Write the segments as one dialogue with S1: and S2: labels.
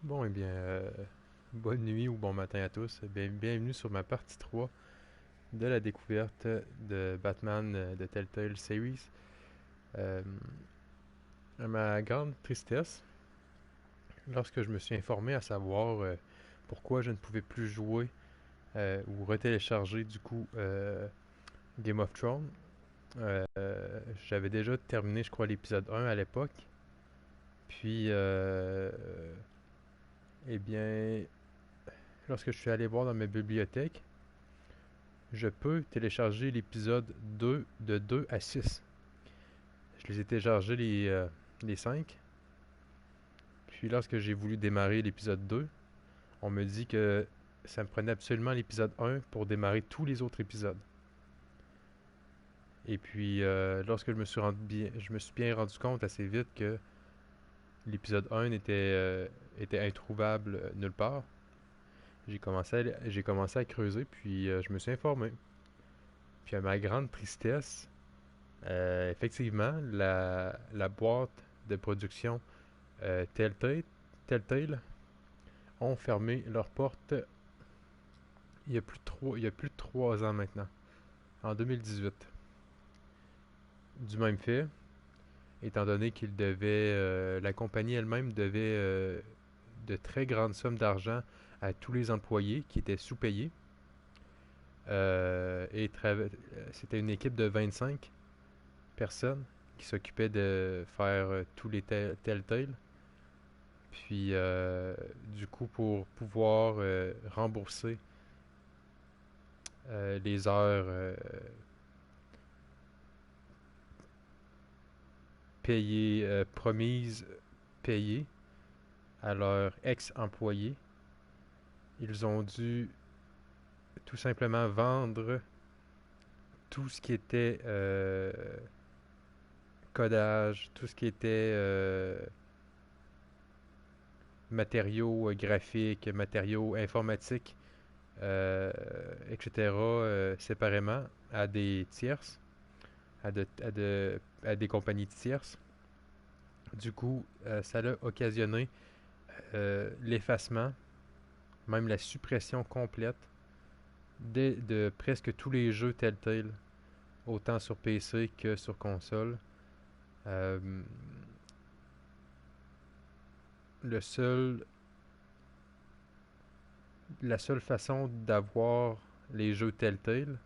S1: Bon, eh bien, bonne nuit ou bon matin à tous. Bienvenue sur ma partie 3 de la découverte de Batman de Telltale Series. Euh, à ma grande tristesse, lorsque je me suis informé à savoir pourquoi je ne pouvais plus jouer ou retélécharger du coup Game of Thrones, j'avais déjà terminé, je crois, l'épisode 1 à l'époque. Puis, eh bien, lorsque je suis allé voir dans ma bibliothèque, je peux télécharger l'épisode 2 de 2 à 6. Je les ai téléchargés les 5. Puis lorsque j'ai voulu démarrer l'épisode 2, on me dit que ça me prenait absolument l'épisode 1 pour démarrer tous les autres épisodes. Et puis lorsque je me suis bien rendu compte assez vite que l'épisode 1 était introuvable nulle part, j'ai commencé à creuser, puis je me suis informé. Puis à ma grande tristesse, effectivement, la boîte de production Telltale, Telltale ont fermé leurs portes il y a plus de 3 ans maintenant, en 2018. Du même fait, étant donné la compagnie elle-même devait de très grandes sommes d'argent à tous les employés qui étaient sous-payés. C'était une équipe de 25 personnes qui s'occupait de faire tous les Telltale. Puis, du coup, pour pouvoir rembourser les heures promises payées à leurs ex-employés, ils ont dû tout simplement vendre tout ce qui était codage, tout ce qui était matériaux graphiques, matériaux informatiques, etc., séparément à des tierces, à des compagnies tierces. Du coup, ça a occasionné l'effacement, même la suppression complète de presque tous les jeux Telltale, autant sur PC que sur console. Euh, le seul, la seule façon d'avoir les jeux Telltale,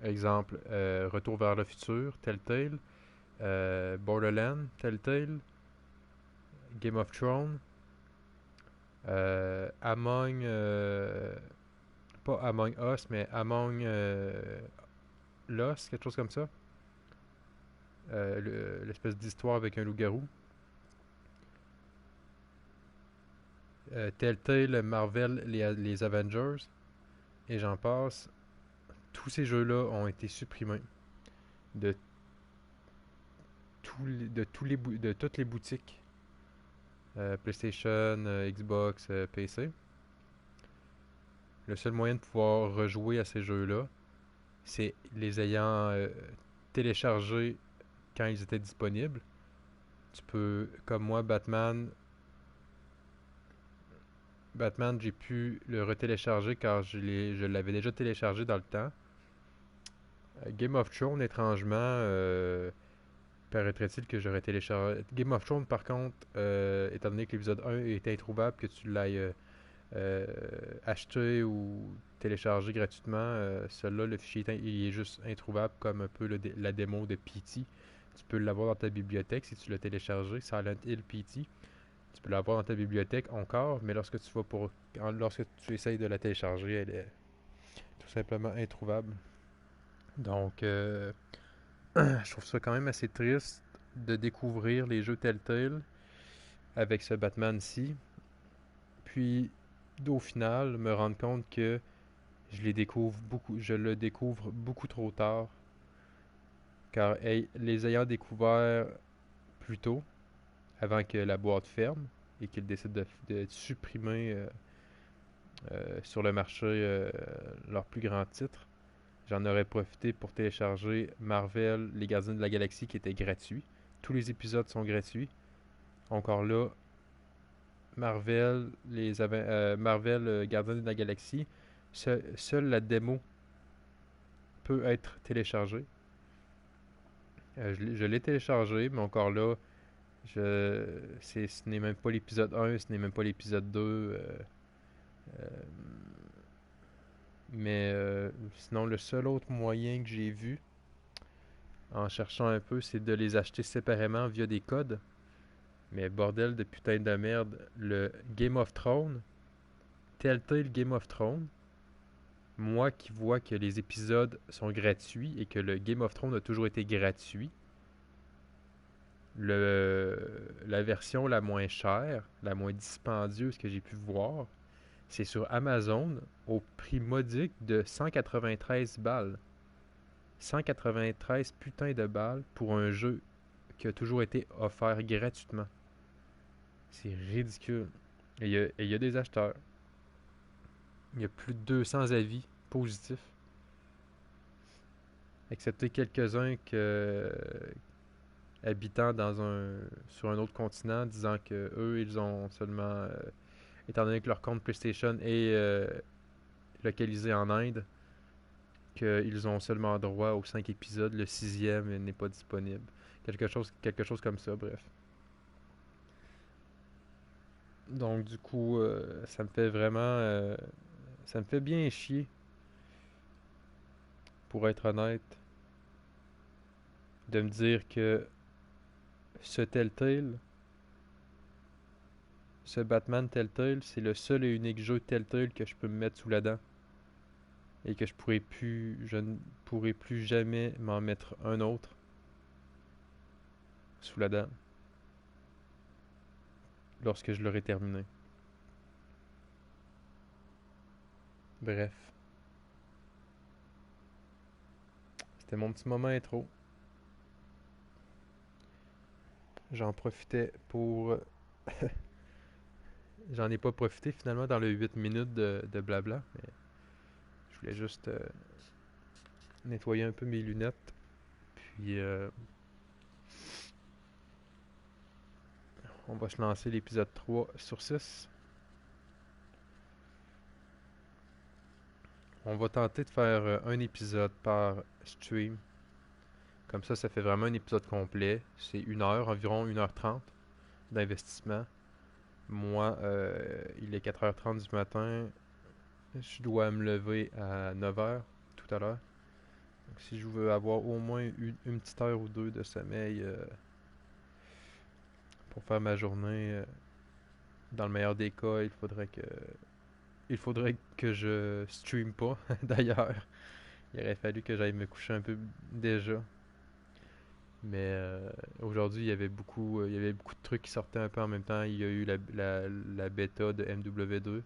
S1: exemple Retour vers le futur, Telltale, Borderlands, Telltale, Game of Thrones, Among, pas Among Us, mais Among Us, quelque chose comme ça. L'espèce d'histoire avec un loup-garou. Telltale, Marvel, les Avengers, et j'en passe. Tous ces jeux-là ont été supprimés de, de toutes les boutiques PlayStation, Xbox, PC. Le seul moyen de pouvoir rejouer à ces jeux-là, c'est les ayant téléchargés quand ils étaient disponibles. Tu peux, comme moi, Batman, j'ai pu le retélécharger car je l'avais déjà téléchargé dans le temps. Game of Thrones, étrangement, paraîtrait-il que j'aurais téléchargé. Game of Thrones, par contre, étant donné que l'épisode 1 est introuvable, que tu l'ailles euh, acheté ou téléchargé gratuitement, celui-là, le fichier il est juste introuvable comme un peu la démo de PT. Tu peux l'avoir dans ta bibliothèque si tu l'as téléchargé, Silent Hill PT. Tu peux l'avoir dans ta bibliothèque encore, mais lorsque tu essayes de la télécharger, elle est tout simplement introuvable. Donc, je trouve ça quand même assez triste de découvrir les jeux Telltale avec ce Batman-ci, puis au final me rendre compte que je le découvre beaucoup trop tard, car les ayant découverts plus tôt, avant que la boîte ferme et qu'ils décident de supprimer sur le marché leurs plus grands titres, j'en aurais profité pour télécharger Marvel, Les Gardiens de la Galaxie qui était gratuit. Tous les épisodes sont gratuits. Encore là, Marvel Gardiens de la Galaxie, seule la démo peut être téléchargée. Je l'ai téléchargé, mais encore là, ce n'est même pas l'épisode 1, ce n'est même pas l'épisode 2. Euh, sinon, le seul autre moyen que j'ai vu, en cherchant un peu, c'est de les acheter séparément via des codes. Mais bordel de putain de merde, le Game of Thrones, Telltale Game of Thrones, moi qui vois que les épisodes sont gratuits et que le Game of Thrones a toujours été gratuit, la version la moins chère, la moins dispendieuse que j'ai pu voir, c'est sur Amazon au prix modique de 193 balles. 193 putains de balles pour un jeu qui a toujours été offert gratuitement. C'est ridicule. Et il y a des acheteurs. Il y a plus de 200 avis positifs, excepté quelques-uns habitant sur un autre continent, disant que eux, ils ont seulement, étant donné que leur compte PlayStation est localisé en Inde, qu'ils ont seulement droit aux 5 épisodes, le sixième n'est pas disponible. Quelque chose comme ça, bref. Donc du coup, ça me fait vraiment, ça me fait bien chier, pour être honnête, de me dire que ce Telltale, ce Batman Telltale, c'est le seul et unique jeu Telltale que je peux me mettre sous la dent. Et que je ne pourrai plus jamais m'en mettre un autre sous la dent lorsque je l'aurai terminé. Bref, c'était mon petit moment intro. J'en profitais pour... J'en ai pas profité finalement dans le 8 minutes de blabla, mais je voulais juste nettoyer un peu mes lunettes. Puis on va se lancer l'épisode 3 sur 6. On va tenter de faire un épisode par stream. Comme ça fait vraiment un épisode complet. C'est 1 heure, environ 1h30 d'investissement. Moi, il est 4h30 du matin. Je dois me lever à 9h tout à l'heure. Donc, si je veux avoir au moins une petite heure ou deux de sommeil pour faire ma journée, dans le meilleur des cas, il faudrait que je stream pas. D'ailleurs, il aurait fallu que j'aille me coucher un peu déjà. Mais aujourd'hui, il y avait beaucoup de trucs qui sortaient un peu en même temps. Il y a eu la bêta de MW2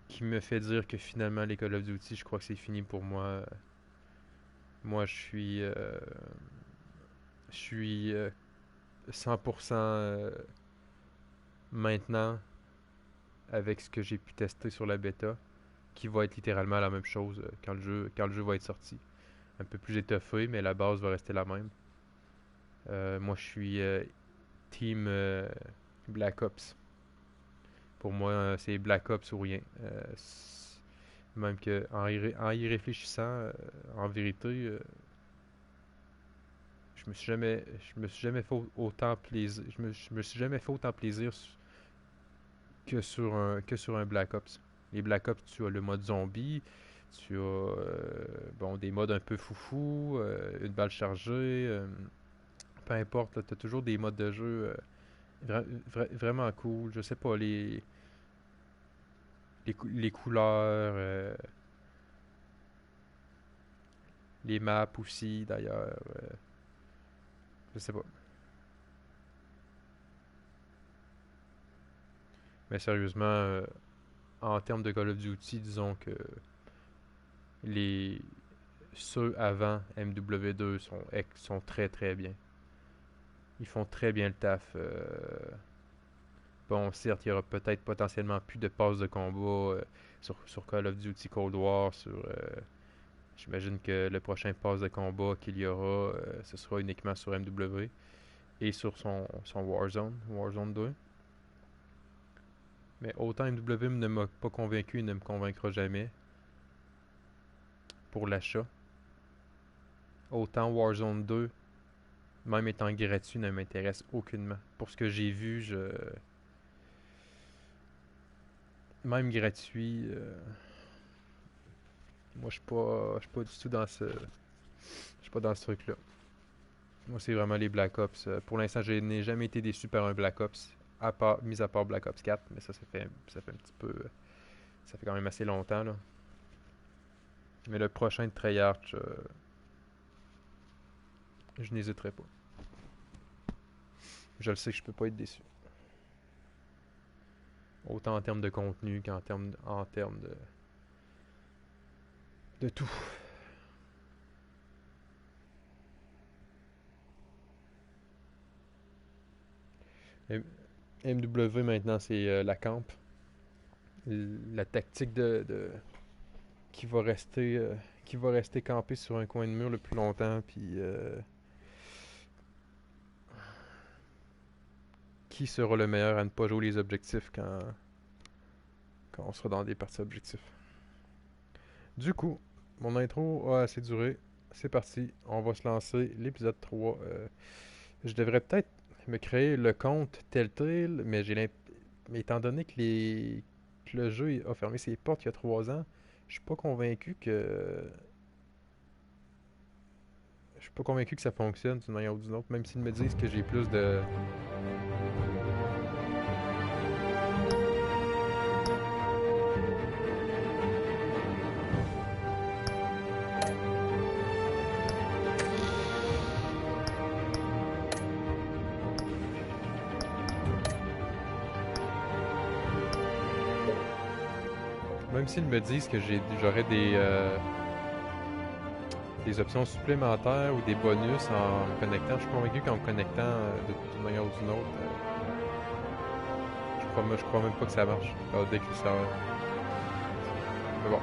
S1: qui me fait dire que finalement, les Call of Duty, je crois que c'est fini pour moi. Moi, je suis 100% maintenant avec ce que j'ai pu tester sur la bêta, qui va être littéralement la même chose quand le jeu va être sorti. Un peu plus étoffé, mais la base va rester la même. Moi, je suis Team Black Ops. Pour moi, c'est Black Ops ou rien. Même que en y réfléchissant, en vérité, je me suis jamais fait autant plaisir. Je me suis jamais fait autant plaisir que sur un Black Ops. Les Black Ops, tu as le mode zombie, tu as bon, des modes un peu foufou, une balle chargée, peu importe, tu as toujours des modes de jeu vraiment cool. Je sais pas, les couleurs, les maps aussi d'ailleurs. Je sais pas. Mais sérieusement, en termes de Call of Duty, disons que les ceux avant MW2 sont très très bien. Ils font très bien le taf. Bon, certes, il y aura peut-être potentiellement plus de passes de combat sur Call of Duty Cold War. J'imagine que le prochain pass de combat qu'il y aura, ce sera uniquement sur MW. et sur son Warzone 2. Mais autant MW ne m'a pas convaincu et ne me convaincra jamais pour l'achat. Autant Warzone 2, même étant gratuit, ne m'intéresse aucunement. Pour ce que j'ai vu, même gratuit, moi je suis pas du tout dans ce. Je suis pas dans ce truc-là. Moi c'est vraiment les Black Ops. Pour l'instant, je n'ai jamais été déçu par un Black Ops, mis à part Black Ops 4, mais ça fait un petit peu. Ça fait quand même assez longtemps là. Mais le prochain de Treyarch, je n'hésiterai pas. Je le sais que je peux pas être déçu. Autant en termes de contenu qu'en termes de tout. MW maintenant c'est la camp. La tactique qui va rester campé sur un coin de mur le plus longtemps, puis qui sera le meilleur à ne pas jouer les objectifs quand on sera dans des parties objectifs. Du coup, mon intro a assez duré. C'est parti, on va se lancer l'épisode 3. Je devrais peut-être me créer le compte Telltale, mais étant donné que le jeu a fermé ses portes il y a 3 ans, je suis pas convaincu que ça fonctionne d'une manière ou d'une autre, même s'ils me disent que j'ai plus de. Même s'ils me disent que j'aurais des options supplémentaires ou des bonus en me connectant, je suis convaincu qu'en me connectant d'une manière ou d'une autre, je crois même pas que ça marche. Dès que ça. Mais bon.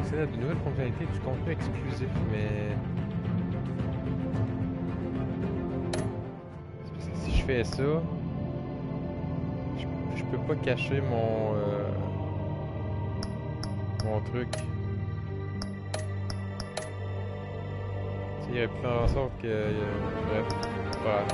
S1: C'est de nouvelles fonctionnalités du contenu exclusif, mais si je fais ça, je peux pas cacher mon truc. Il aurait pu faire en sorte que bref, voilà.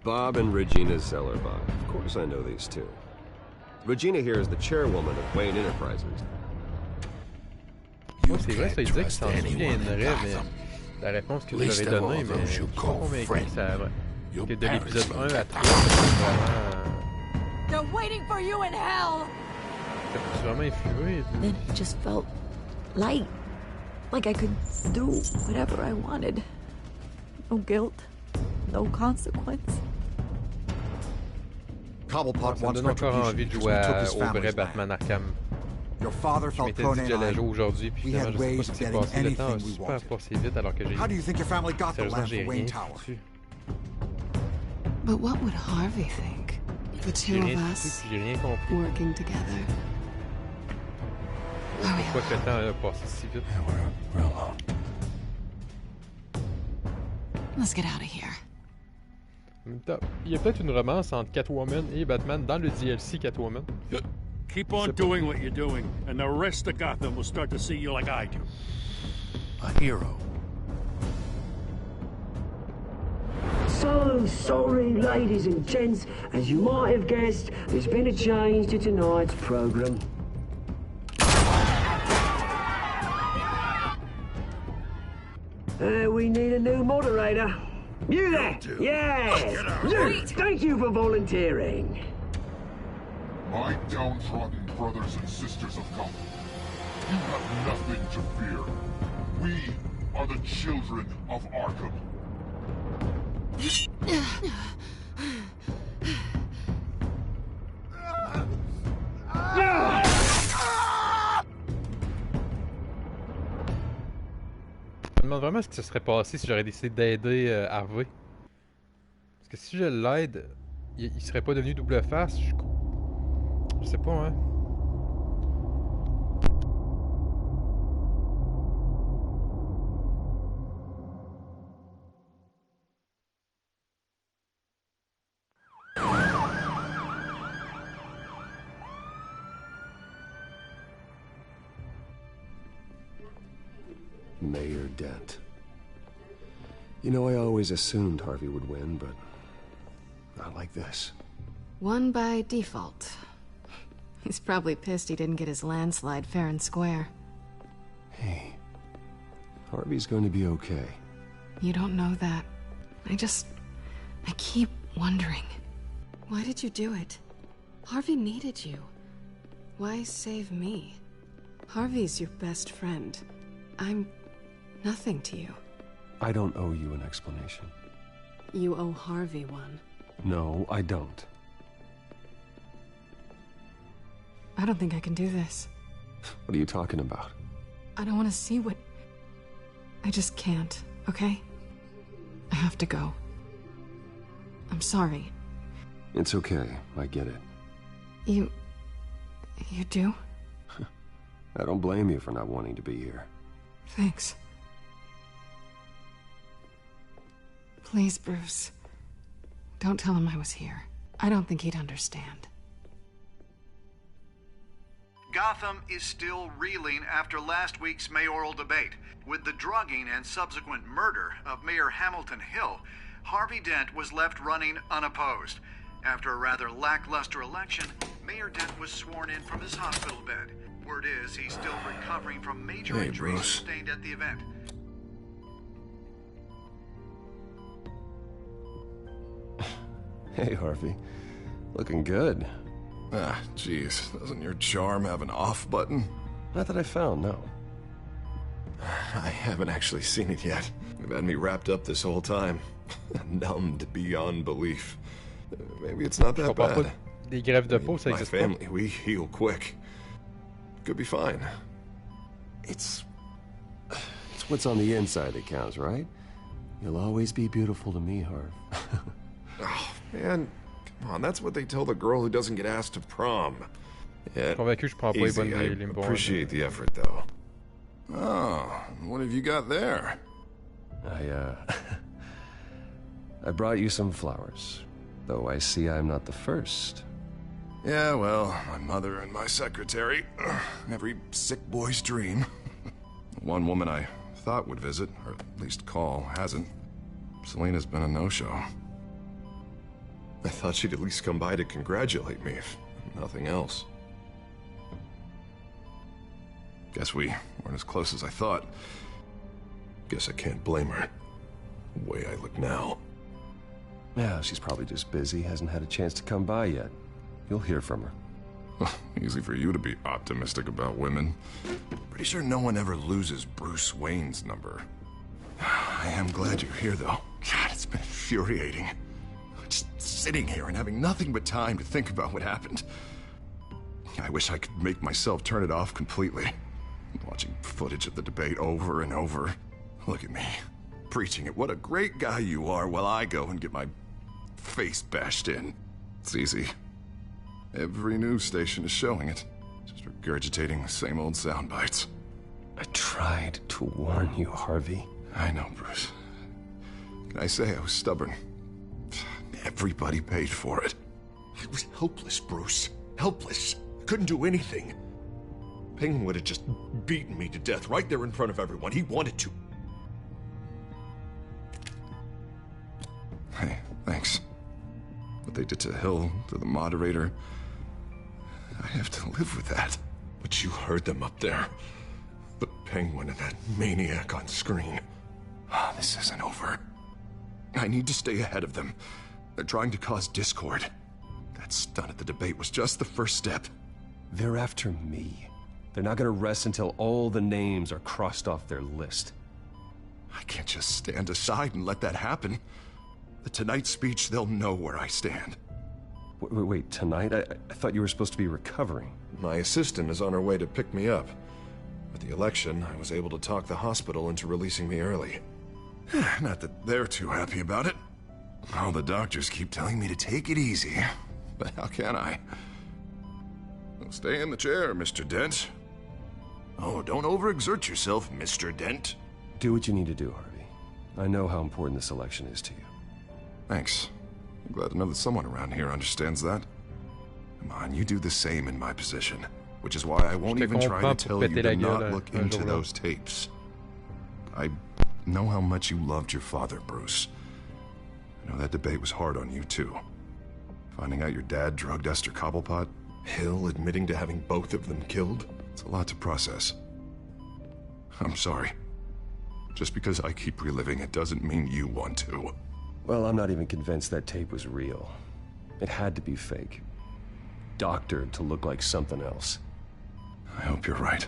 S2: Bob and Regina Zellerbach. Of course I know these two. Regina here is the chairwoman of Wayne Enterprises.
S1: Moi, c'est vrai, ça, il disait qu'il s'en souviendrait, mais la réponse que vous avez donnée, mais je suis pas convaincu que ça que de l'épisode 1 à 3, c'est vraiment influé.
S3: Then it just felt light. Like I could do whatever I wanted. No guilt, no consequence.
S1: Ça me donne encore envie de jouer au vrai Batman Arkham.
S4: Your father
S1: Je
S4: felt
S1: m'étais
S4: prone
S1: dit que j'allais jouer
S4: in.
S1: aujourd'hui, puis finalement, je sais pas ce qui s'est passé. Le temps a super passé vite alors que j'ai...
S4: How do you think your family got the
S1: Sérieusement,
S4: land
S1: j'ai
S4: for
S1: rien
S4: Wayne Tower?
S1: foutu.
S5: But what would Harvey think? The two
S1: J'ai
S5: of
S1: rien foutu,
S5: us
S1: puis j'ai rien compris.
S5: working together.
S1: Pourquoi que le temps a passé si vite?
S6: We're alone.
S5: Let's get out of here.
S1: En même temps, il y a peut-être une romance entre Catwoman et Batman dans le DLC Catwoman.
S7: Keep on doing what you're doing, and the rest of Gotham will start to see you like I do. A hero.
S8: So sorry, ladies and gents. As you might have guessed, there's been a change to tonight's program. We need a new moderator. You there? Yes! You! Thank you for volunteering.
S9: My downtrodden brothers and sisters of Gotham, you have nothing to fear. We are the children of Arkham.
S1: Je me demande vraiment ce qui se serait passé si j'aurais décidé d'aider Harvey. Parce que si je l'aide, il serait pas devenu double face. Je sais pas, hein.
S2: Mayor Dent. You know, I always assumed Harvey would win, but not like this.
S5: Won by default. He's probably pissed he didn't get his landslide fair and square.
S2: Hey, Harvey's going to be okay.
S5: You don't know that. I keep wondering. Why did you do it? Harvey needed you. Why save me? Harvey's your best friend. I'm nothing to you.
S2: I don't owe you an explanation.
S5: You owe Harvey one.
S2: No, I don't.
S5: I don't think I can do this.
S2: What are you talking about?
S5: I don't want to see what... I just can't, okay? I have to go. I'm sorry.
S2: It's okay, I get it.
S5: You do?
S2: I don't blame you for not wanting to be here.
S5: Thanks. Please, Bruce. Don't tell him I was here. I don't think he'd understand.
S10: Gotham is still reeling after last week's mayoral debate. With the drugging and subsequent murder of Mayor Hamilton Hill, Harvey Dent was left running unopposed. After a rather lackluster election, Mayor Dent was sworn in from his hospital bed. Word is he's still recovering from major injuries sustained at the event.
S2: Hey, Harvey. Looking good.
S6: Ah, jeez. Doesn't your charm have an off button?
S2: Not that I found, no.
S6: I haven't actually seen it yet. You've had me wrapped up this whole time. Numbed beyond belief. Maybe it's not that bad.
S1: Des grèves de peau, ça
S6: My
S1: existe
S6: family, we heal quick. Could be fine.
S2: It's what's on the inside that counts, right? You'll always be beautiful to me, Harv.
S6: Oh, man. Come on, that's what they tell the girl who doesn't get asked to prom. Yeah,
S1: Convaincu, je prends pas les bonnes
S6: I
S1: les bons.
S6: appreciate the effort, though. Oh, what have you got there?
S2: I brought you some flowers. Though I see I'm not the first.
S6: Yeah, well, my mother and my secretary. Every sick boy's dream. One woman I thought would visit, or at least call, hasn't. Selena's been a no-show. I thought she'd at least come by to congratulate me, if nothing else. Guess we weren't as close as I thought. Guess I can't blame her. The way I look now.
S2: Yeah, she's probably just busy, hasn't had a chance to come by yet. You'll hear from her.
S6: Easy for you to be optimistic about women. Pretty sure no one ever loses Bruce Wayne's number. I am glad you're here, though. God, it's been infuriating. Just sitting here and having nothing but time to think about what happened. I wish I could make myself turn it off completely. Watching footage of the debate over and over. Look at me, preaching at what a great guy you are while I go and get my face bashed in. It's easy. Every news station is showing it. Just regurgitating the same old sound bites.
S2: I tried to warn you, Harvey.
S6: I know, Bruce. Can I say I was stubborn? Everybody paid for it. I was helpless, Bruce. Helpless. Couldn't do anything. Penguin would have just beaten me to death right there in front of everyone. He wanted to. Hey, thanks. What they did to Hill, to the moderator, I have to live with that. But you heard them up there. The Penguin and that maniac on screen. This isn't over. I need to stay ahead of them. They're trying to cause discord. That stunt at the debate was just the first step.
S2: They're after me. They're not gonna rest until all the names are crossed off their list.
S6: I can't just stand aside and let that happen. The Tonight speech, they'll know where I stand.
S2: Wait, tonight? I thought you were supposed to be recovering.
S6: My assistant is on her way to pick me up. With the election, I was able to talk the hospital into releasing me early. Not that they're too happy about it. All the doctors keep telling me to take it easy. But how can I? Well, stay in the chair, Mr. Dent. Oh, don't overexert yourself, Mr. Dent.
S2: Do what you need to do, Harvey. I know how important this election is to you.
S6: Thanks. I'm glad to know that someone around here understands that. Come on, you do the same in my position. Which is why I won't even try to tell you to not look into those tapes. I know how much you loved your father, Bruce. I know that debate was hard on you, too. Finding out your dad drugged Esther Cobblepot, Hill admitting to having both of them killed, it's a lot to process. I'm sorry. Just because I keep reliving it doesn't mean you want to.
S2: Well, I'm not even convinced that tape was real. It had to be fake. Doctored to look like something else.
S6: I hope you're right.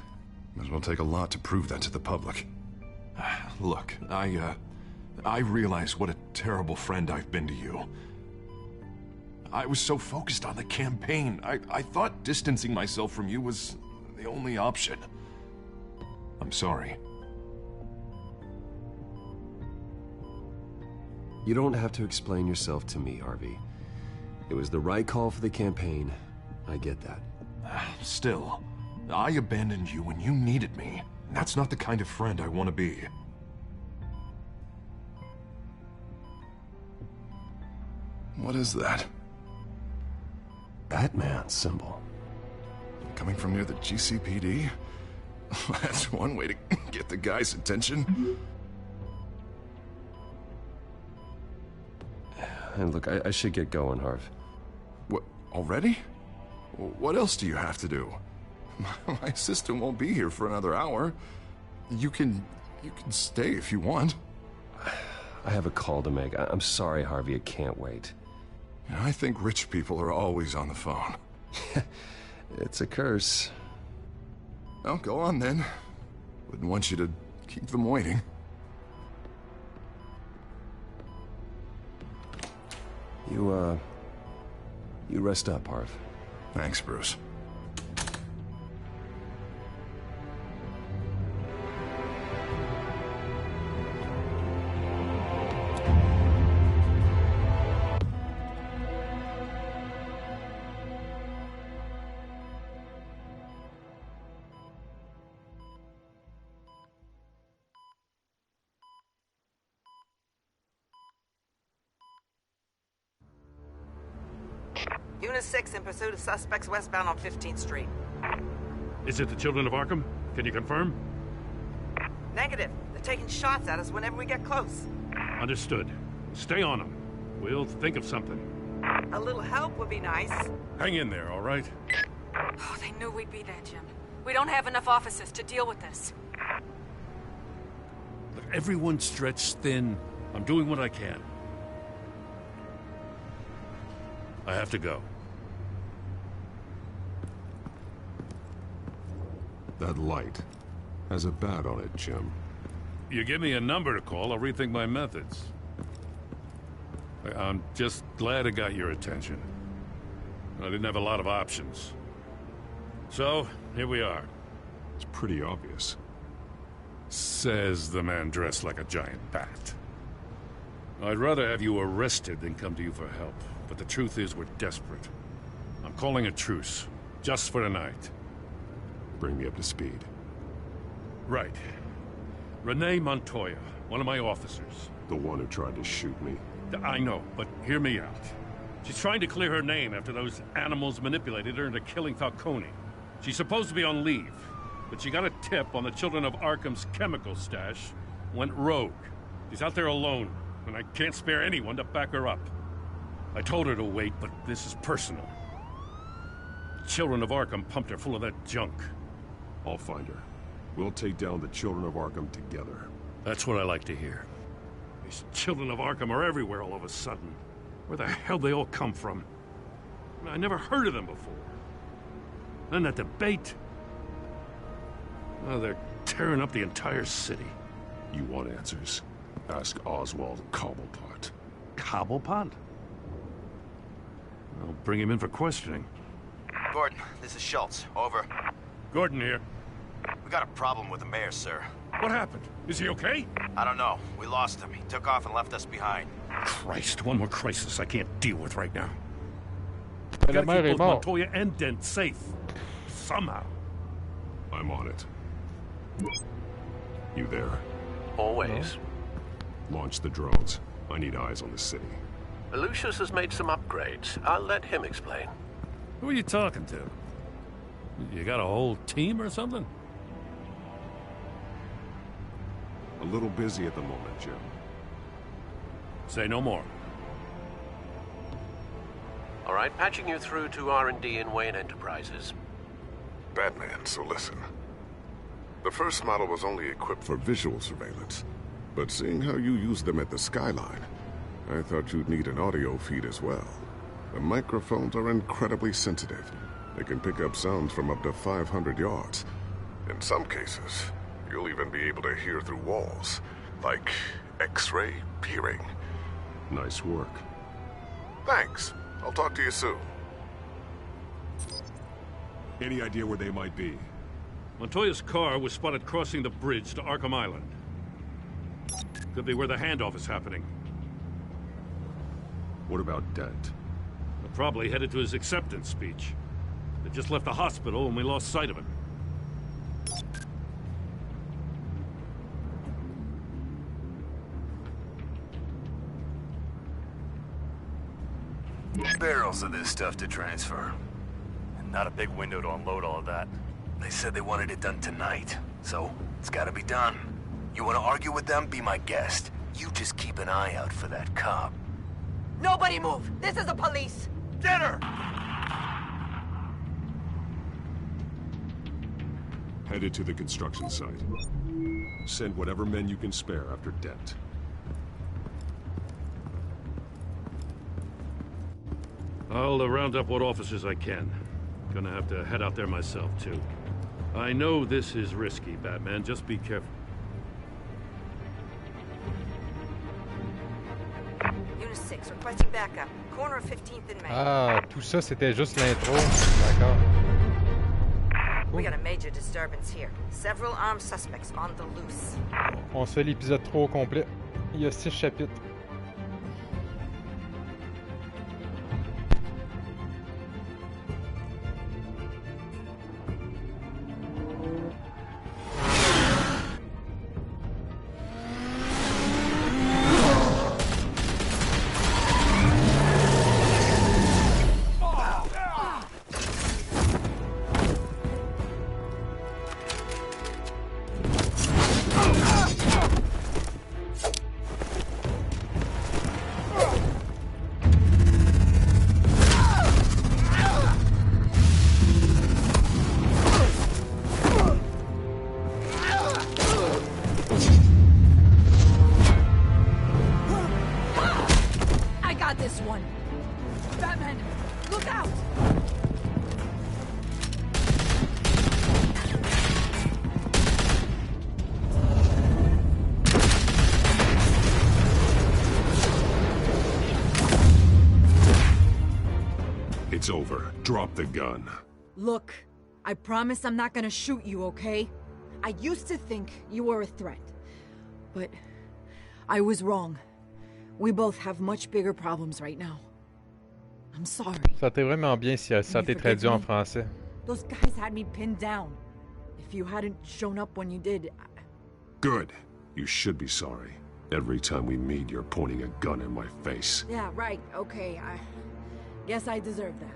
S6: Might as well take a lot to prove that to the public. Look, I realize what a terrible friend I've been to you. I was so focused on the campaign. I thought distancing myself from you was the only option. I'm sorry.
S2: You don't have to explain yourself to me, Harvey. It was the right call for the campaign. I get that.
S6: Still, I abandoned you when you needed me. That's not the kind of friend I want to be. What is that?
S2: Batman's symbol.
S6: Coming from near the GCPD? That's one way to get the guy's attention.
S2: And look, I should get going, Harv.
S6: What, already? What else do you have to do? My assistant won't be here for another hour. You can stay if you want.
S2: I have a call to make. I'm sorry, Harvey, I can't wait.
S6: I think rich people are always on the phone.
S2: It's a curse.
S6: Well, go on then. Wouldn't want you to keep them waiting.
S2: You rest up, Harv.
S6: Thanks, Bruce.
S11: Unit 6 in pursuit of suspects westbound on 15th Street.
S7: Is it the Children of Arkham? Can you confirm?
S11: Negative. They're taking shots at us whenever we get close.
S7: Understood. Stay on them. We'll think of something.
S11: A little help would be nice.
S7: Hang in there, all right?
S12: Oh, they knew we'd be there, Jim. We don't have enough officers to deal with this.
S7: Look, everyone's stretched thin. I'm doing what I can. I have to go.
S6: That light has a bat on it, Jim.
S7: You give me a number to call, I'll rethink my methods. I'm just glad it got your attention. I didn't have a lot of options. So, here we are.
S6: It's pretty obvious.
S7: Says the man dressed like a giant bat. I'd rather have you arrested than come to you for help. But the truth is, we're desperate. I'm calling a truce. Just for tonight.
S6: Bring me up to speed.
S7: Right. Renee Montoya, one of my officers.
S6: The one who tried to shoot me.
S7: I know, but hear me out. She's trying to clear her name after those animals manipulated her into killing Falcone. She's supposed to be on leave, but she got a tip on the Children of Arkham's chemical stash, went rogue. She's out there alone, and I can't spare anyone to back her up. I told her to wait, but this is personal. Children of Arkham pumped her full of that junk.
S6: I'll find her. We'll take down the Children of Arkham together.
S7: That's what I like to hear. These Children of Arkham are everywhere all of a sudden. Where the hell they all come from? I never heard of them before. Then that debate. Oh, they're tearing up the entire city.
S6: You want answers? Ask Oswald Cobblepot.
S7: Cobblepot? I'll bring him in for questioning.
S13: Gordon, this is Schultz. Over.
S7: Gordon here.
S13: We got a problem with the mayor, sir.
S7: What happened? Is he okay?
S13: I don't know. We lost him. He took off and left us behind.
S7: Christ, one more crisis I can't deal with right now.
S1: Mais la mère est
S7: both
S1: morte.
S7: Montoya and Dent safe. Somehow.
S6: I'm on it. You there?
S14: Always.
S6: Launch the drones. I need eyes on the city.
S14: Lucius has made some upgrades. I'll let him explain.
S7: Who are you talking to? You got a whole team or something?
S6: A little busy at the moment, Jim.
S7: Say no more.
S14: All right, patching you through to R&D in Wayne Enterprises.
S6: Batman, so listen. The first model was only equipped for visual surveillance. But seeing how you use them at the skyline, I thought you'd need an audio feed as well. The microphones are incredibly sensitive. They can pick up sounds from up to 500 yards. In some cases, you'll even be able to hear through walls, like X-ray peering. Nice work. Thanks. I'll talk to you soon. Any idea where they might be?
S7: Montoya's car was spotted crossing the bridge to Arkham Island. Could be where the handoff is happening.
S6: What about Dent?
S7: They're probably headed to his acceptance speech. They just left the hospital and we lost sight of him.
S13: Barrels of this stuff to transfer. And not a big window to unload all of that. They said they wanted it done tonight, so it's gotta be done. You wanna argue with them? Be my guest. You just keep an eye out for that cop.
S11: Nobody move! This is the police!
S13: Get her!
S6: Headed to the construction site. Send whatever men you can spare after Dent.
S7: I'll round up what officers I can. Gonna have to head out there myself, too. I know this is risky, Batman. Just be careful.
S11: Unit 6, requesting backup. Corner of 15th and Main.
S1: Ah, tout ça, c'était juste l'intro. D'accord.
S11: We got a major disturbance here. Several armed suspects on the loose.
S1: On se fait l'épisode 3 au complet. Il y a 6 chapitres.
S3: this one. Batman, look out!
S6: It's over. Drop the gun.
S3: Look, I promise I'm not gonna shoot you, okay? I used to think you were a threat. But I was wrong. We both have much bigger problems right now. I'm sorry.
S1: Ça aurait été vraiment bien si ça a été traduit en français.
S3: Those guys had me pinned down. If you hadn't shown up when you did...
S6: Good. You should be sorry. Every time we meet, you're pointing a gun in my face.
S3: Yeah, right, okay. I guess I deserve that.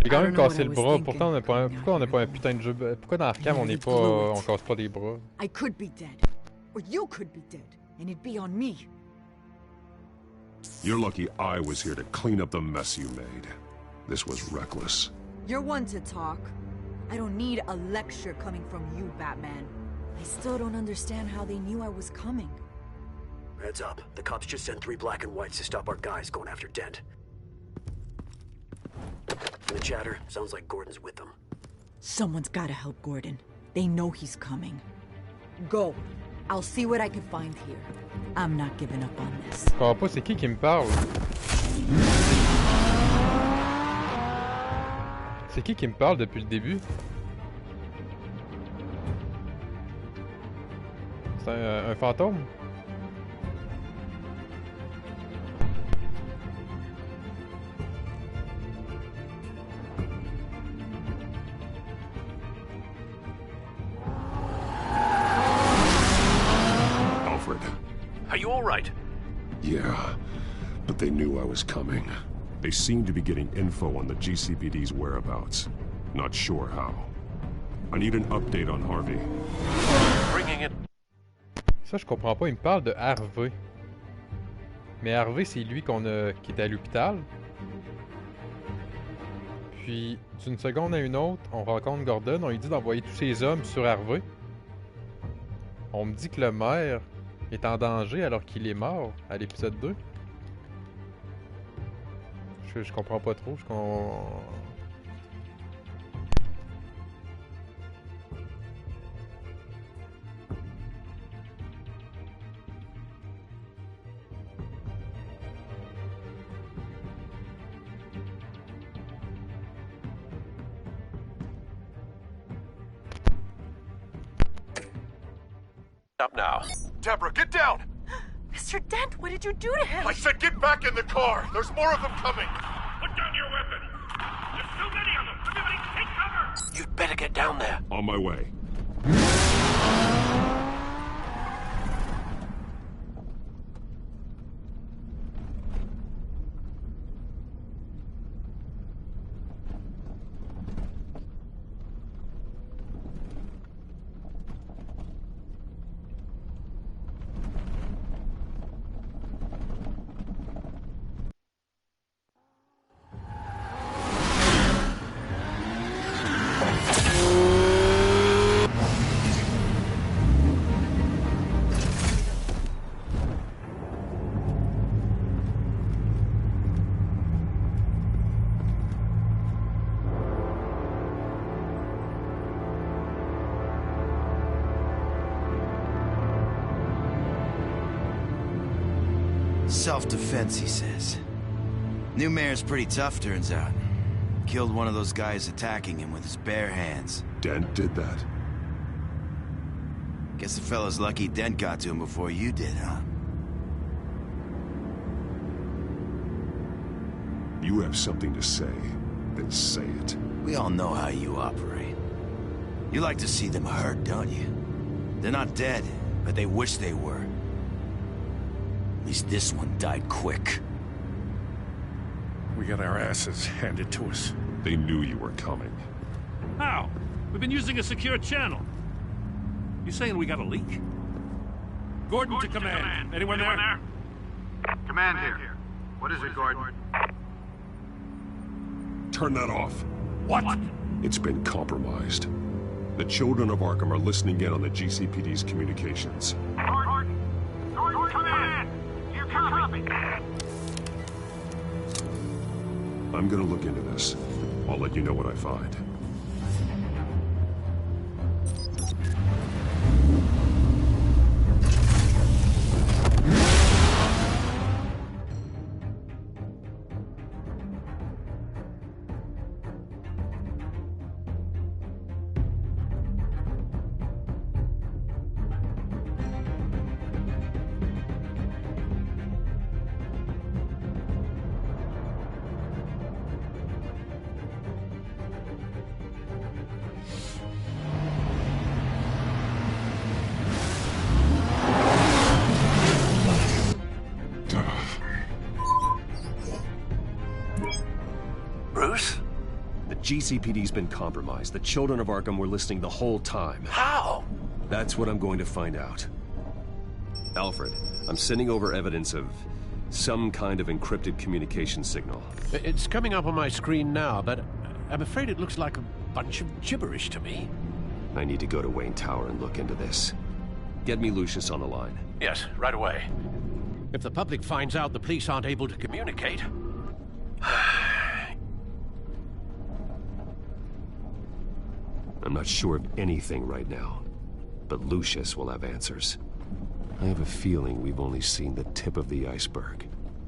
S1: J'ai quand même cassé le bras. Pourtant, pourquoi on n'a pas un putain de jeu? Pourquoi dans Arkham on casse pas des bras?
S3: I could be dead. Or you could be dead. And it'd be on me.
S6: You're lucky I was here to clean up the mess you made. This was reckless.
S3: You're one to talk. I don't need a lecture coming from you, Batman. I still don't understand how they knew I was coming.
S15: Heads up. The cops just sent 3 black and whites to stop our guys going after Dent. The chatter sounds like Gordon's with them.
S3: Someone's gotta help Gordon. They know he's coming. Go. I'll see what I can find here. I'm not giving up on this.
S1: Je comprends pas, c'est qui me parle? C'est qui me parle depuis le début? C'est un fantôme?
S14: Are you all right?
S6: Yeah, but they knew I was coming. They seemed to be getting info on the GCPD's whereabouts. Not sure how. I need an update on Harvey.
S14: Bringing it.
S1: Ça, je comprends pas. Il me parle de Harvey. Mais Harvey, c'est lui qui était à l'hôpital. Puis, d'une seconde à une autre, on rencontre Gordon. On lui dit d'envoyer tous ses hommes sur Harvey. On me dit que le maire est en danger alors qu'il est mort à l'épisode 2. Je comprends pas trop.
S14: Up now.
S16: Deborah, get down!
S12: Mr. Dent, what did you do to him?
S16: I said get back in the car! There's more of them coming!
S7: Put down your weapon! There's so many of them! Everybody take cover!
S14: You'd better get down there.
S6: On my way.
S17: Self-defense, he says. New mayor's pretty tough, turns out. Killed one of those guys attacking him with his bare hands.
S6: Dent did that?
S17: Guess the fella's lucky Dent got to him before you did, huh?
S6: You have something to say, then say it.
S17: We all know how you operate. You like to see them hurt, don't you? They're not dead, but they wish they were. At least this one died quick.
S7: We got our asses handed to us.
S6: They knew you were coming.
S7: How? We've been using a secure channel. You saying we got a leak? Gordon to command. Anyone there?
S10: Command here. What is it, Gordon?
S6: Turn that off.
S7: What?
S6: It's been compromised. The children of Arkham are listening in on the GCPD's communications.
S7: Gordon, command! You copy?
S6: I'm gonna look into this. I'll let you know what I find.
S14: Bruce?
S2: The GCPD's been compromised. The children of Arkham were listening the whole time.
S14: How?
S2: That's what I'm going to find out. Alfred, I'm sending over evidence of some kind of encrypted communication signal.
S14: It's coming up on my screen now, but I'm afraid it looks like a bunch of gibberish to me.
S2: I need to go to Wayne Tower and look into this. Get me Lucius on the line.
S14: Yes, right away. If the public finds out the police aren't able to communicate...
S2: I'm not sure of anything right now, but Lucius will have answers. I have a feeling we've only seen the tip of the iceberg.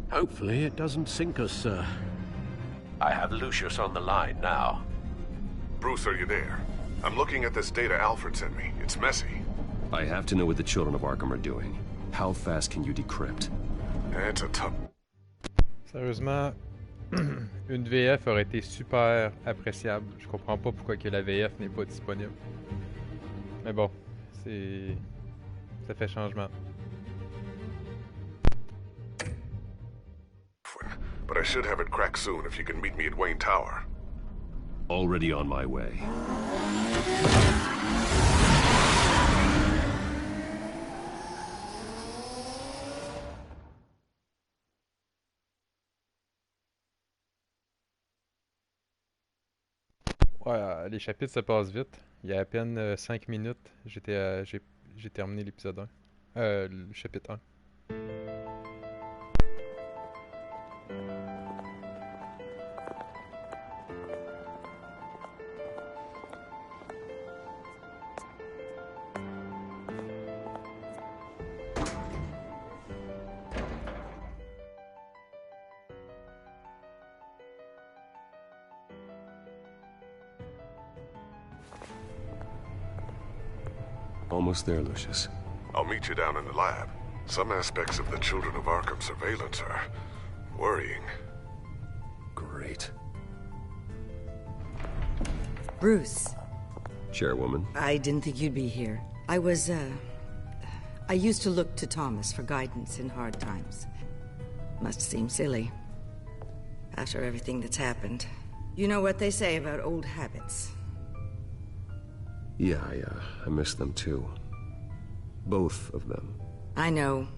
S14: Hopefully it doesn't sink us, sir. I have Lucius on the line now.
S6: Bruce, are you there? I'm looking at this data Alfred sent me. It's messy.
S2: I have to know what the children of Arkham are doing. How fast can you decrypt?
S6: It's a tough...
S1: Sérieusement, une VF aurait été super appréciable. Je comprends pas pourquoi que la VF n'est pas disponible. Mais bon, c'est... ça fait changement.
S6: But I should have it cracked soon if you can meet me at Wayne Tower.
S2: Already on my way.
S1: Ouais, les chapitres se passent vite. Il y a à peine 5 minutes, j'ai terminé l'épisode 1. Le chapitre 1.
S2: Almost there, Lucius.
S6: I'll meet you down in the lab. Some aspects of the Children of Arkham surveillance are worrying.
S2: Great.
S18: Bruce.
S2: Chairwoman.
S18: I didn't think you'd be here. I used to look to Thomas for guidance in hard times. Must seem silly. After everything that's happened. You know what they say about old habits.
S2: Yeah, I miss them too. Both of them.
S18: I know.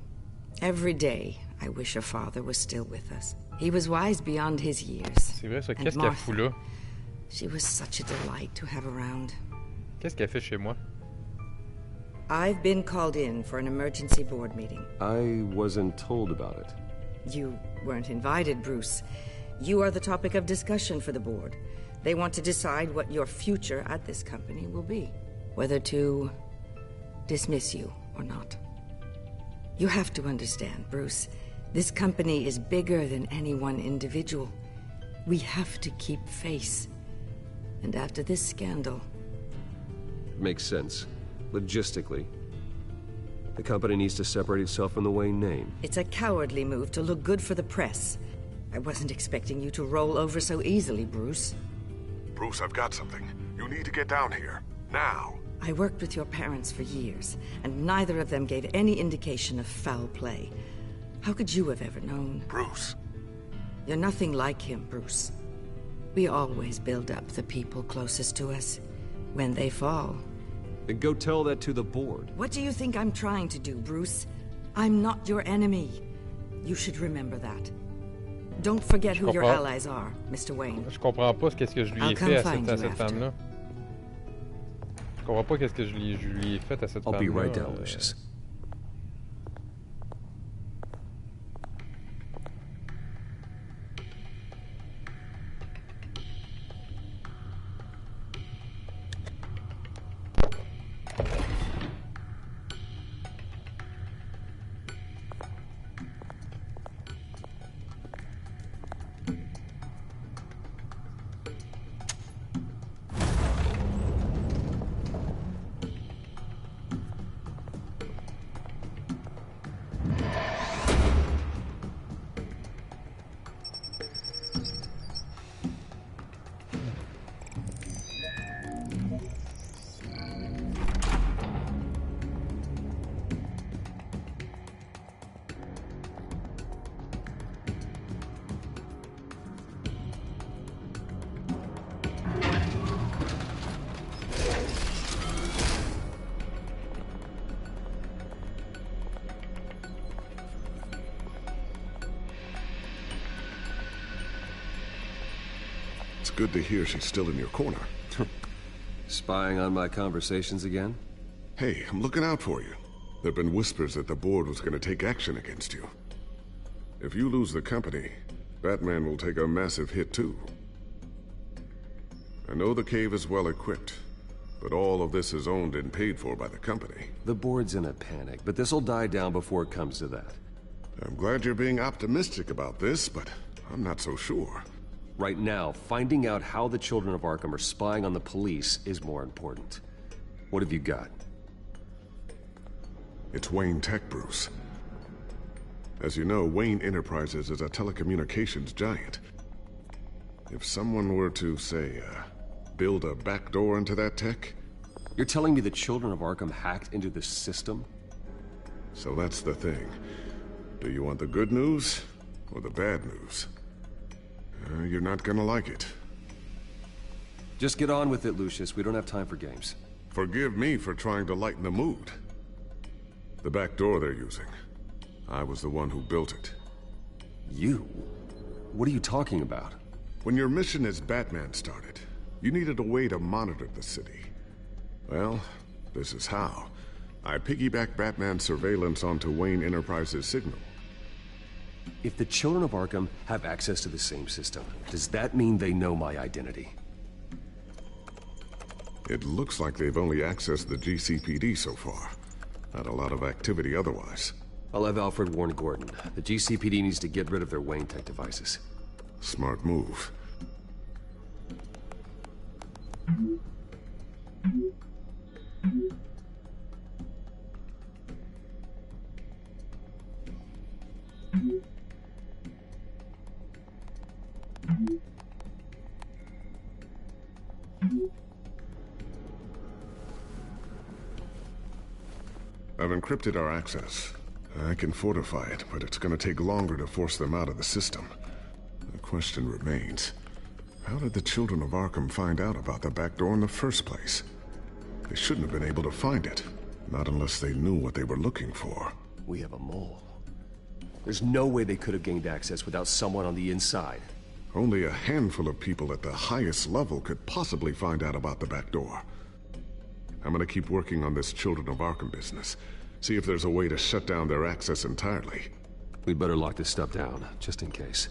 S18: Every day, I wish a father was still with us. He was wise beyond his years.
S1: C'est vrai ça, qu'est-ce qu'elle fout là?
S18: She was such a delight to have around.
S1: Qu'est-ce qu'elle fait chez moi?
S18: I've been called in for an emergency board meeting.
S2: I wasn't told about it.
S18: You weren't invited, Bruce. You are the topic of discussion for the board. They want to decide what your future at this company will be. Whether to dismiss you or not. You have to understand, Bruce. This company is bigger than any one individual. We have to keep face. And after this scandal...
S2: Makes sense. Logistically. The company needs to separate itself from the Wayne name.
S18: It's a cowardly move to look good for the press. I wasn't expecting you to roll over so easily, Bruce.
S6: Bruce, I've got something. You need to get down here. Now.
S18: I worked with your parents for years, and neither of them gave any indication of foul play. How could you have ever known?
S6: Bruce.
S18: You're nothing like him, Bruce. We always build up the people closest to us. When they fall...
S2: Then go tell that to the board.
S18: What do you think I'm trying to do, Bruce? I'm not your enemy. You should remember that. Don't forget who your allies are, Mr. Wayne.
S1: Je comprends pas qu'est-ce que je lui ai fait à cette femme-là. Je comprends pas qu'est-ce que je lui ai fait à cette femme-là.
S2: I'll be right down, Lucius.
S6: It's good to hear she's still in your corner.
S2: Spying on my conversations again?
S6: Hey, I'm looking out for you. There've been whispers that the board was going to take action against you. If you lose the company, Batman will take a massive hit too. I know the cave is well equipped, but all of this is owned and paid for by the company.
S2: The board's in a panic, but this'll die down before it comes to that.
S6: I'm glad you're being optimistic about this, but I'm not so sure.
S2: Right now, finding out how the children of Arkham are spying on the police is more important. What have you got?
S6: It's Wayne Tech, Bruce. As you know, Wayne Enterprises is a telecommunications giant. If someone were to, say, build a backdoor into that tech...
S2: You're telling me the children of Arkham hacked into the system?
S6: So that's the thing. Do you want the good news or the bad news? You're not gonna like it.
S2: Just get on with it, Lucius. We don't have time for games.
S6: Forgive me for trying to lighten the mood. The back door they're using. I was the one who built it.
S2: You? What are you talking about?
S6: When your mission as Batman started, you needed a way to monitor the city. Well, this is how. I piggybacked Batman's surveillance onto Wayne Enterprises' signal.
S2: If the children of Arkham have access to the same system, does that mean they know my identity?
S6: It looks like they've only accessed the GCPD so far. Not a lot of activity otherwise.
S2: I'll have Alfred warn Gordon. The GCPD needs to get rid of their Wayne Tech devices.
S6: Smart move. I've encrypted our access. I can fortify it, but it's gonna take longer to force them out of the system. The question remains, how did the children of Arkham find out about the back door in the first place? They shouldn't have been able to find it, not unless they knew what they were looking for.
S2: We have a mole. There's no way they could have gained access without someone on the inside.
S6: Only a handful of people at the highest level could possibly find out about the back door. I'm gonna keep working on this Children of Arkham business. See if there's a way to shut down their access entirely.
S2: We'd better lock this stuff down, just in case.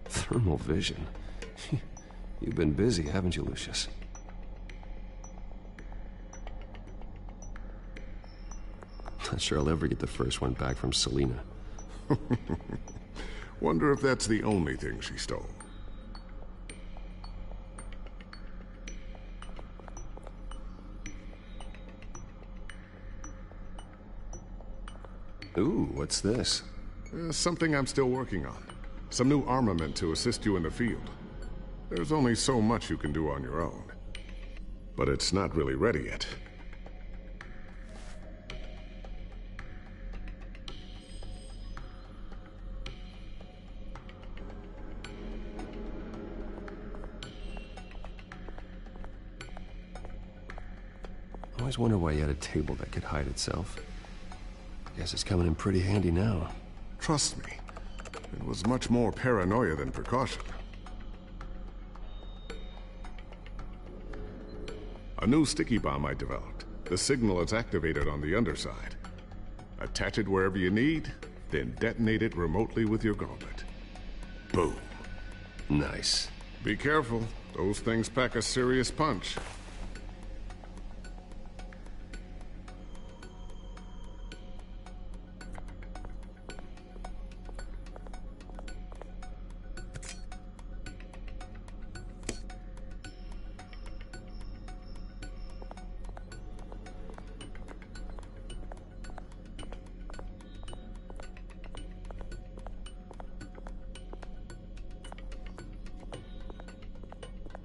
S2: Thermal vision. You've been busy, haven't you, Lucius? Not sure I'll ever get the first one back from Selina.
S6: Wonder if that's the only thing she stole.
S2: Ooh, what's this?
S6: Something I'm still working on. Some new armament to assist you in the field. There's only so much you can do on your own. But it's not really ready yet.
S2: I always wondered why you had a table that could hide itself. Guess it's coming in pretty handy now.
S6: Trust me, it was much more paranoia than precaution. A new sticky bomb I developed. The signal is activated on the underside. Attach it wherever you need, then detonate it remotely with your gauntlet. Boom.
S2: Nice.
S6: Be careful. Those things pack a serious punch.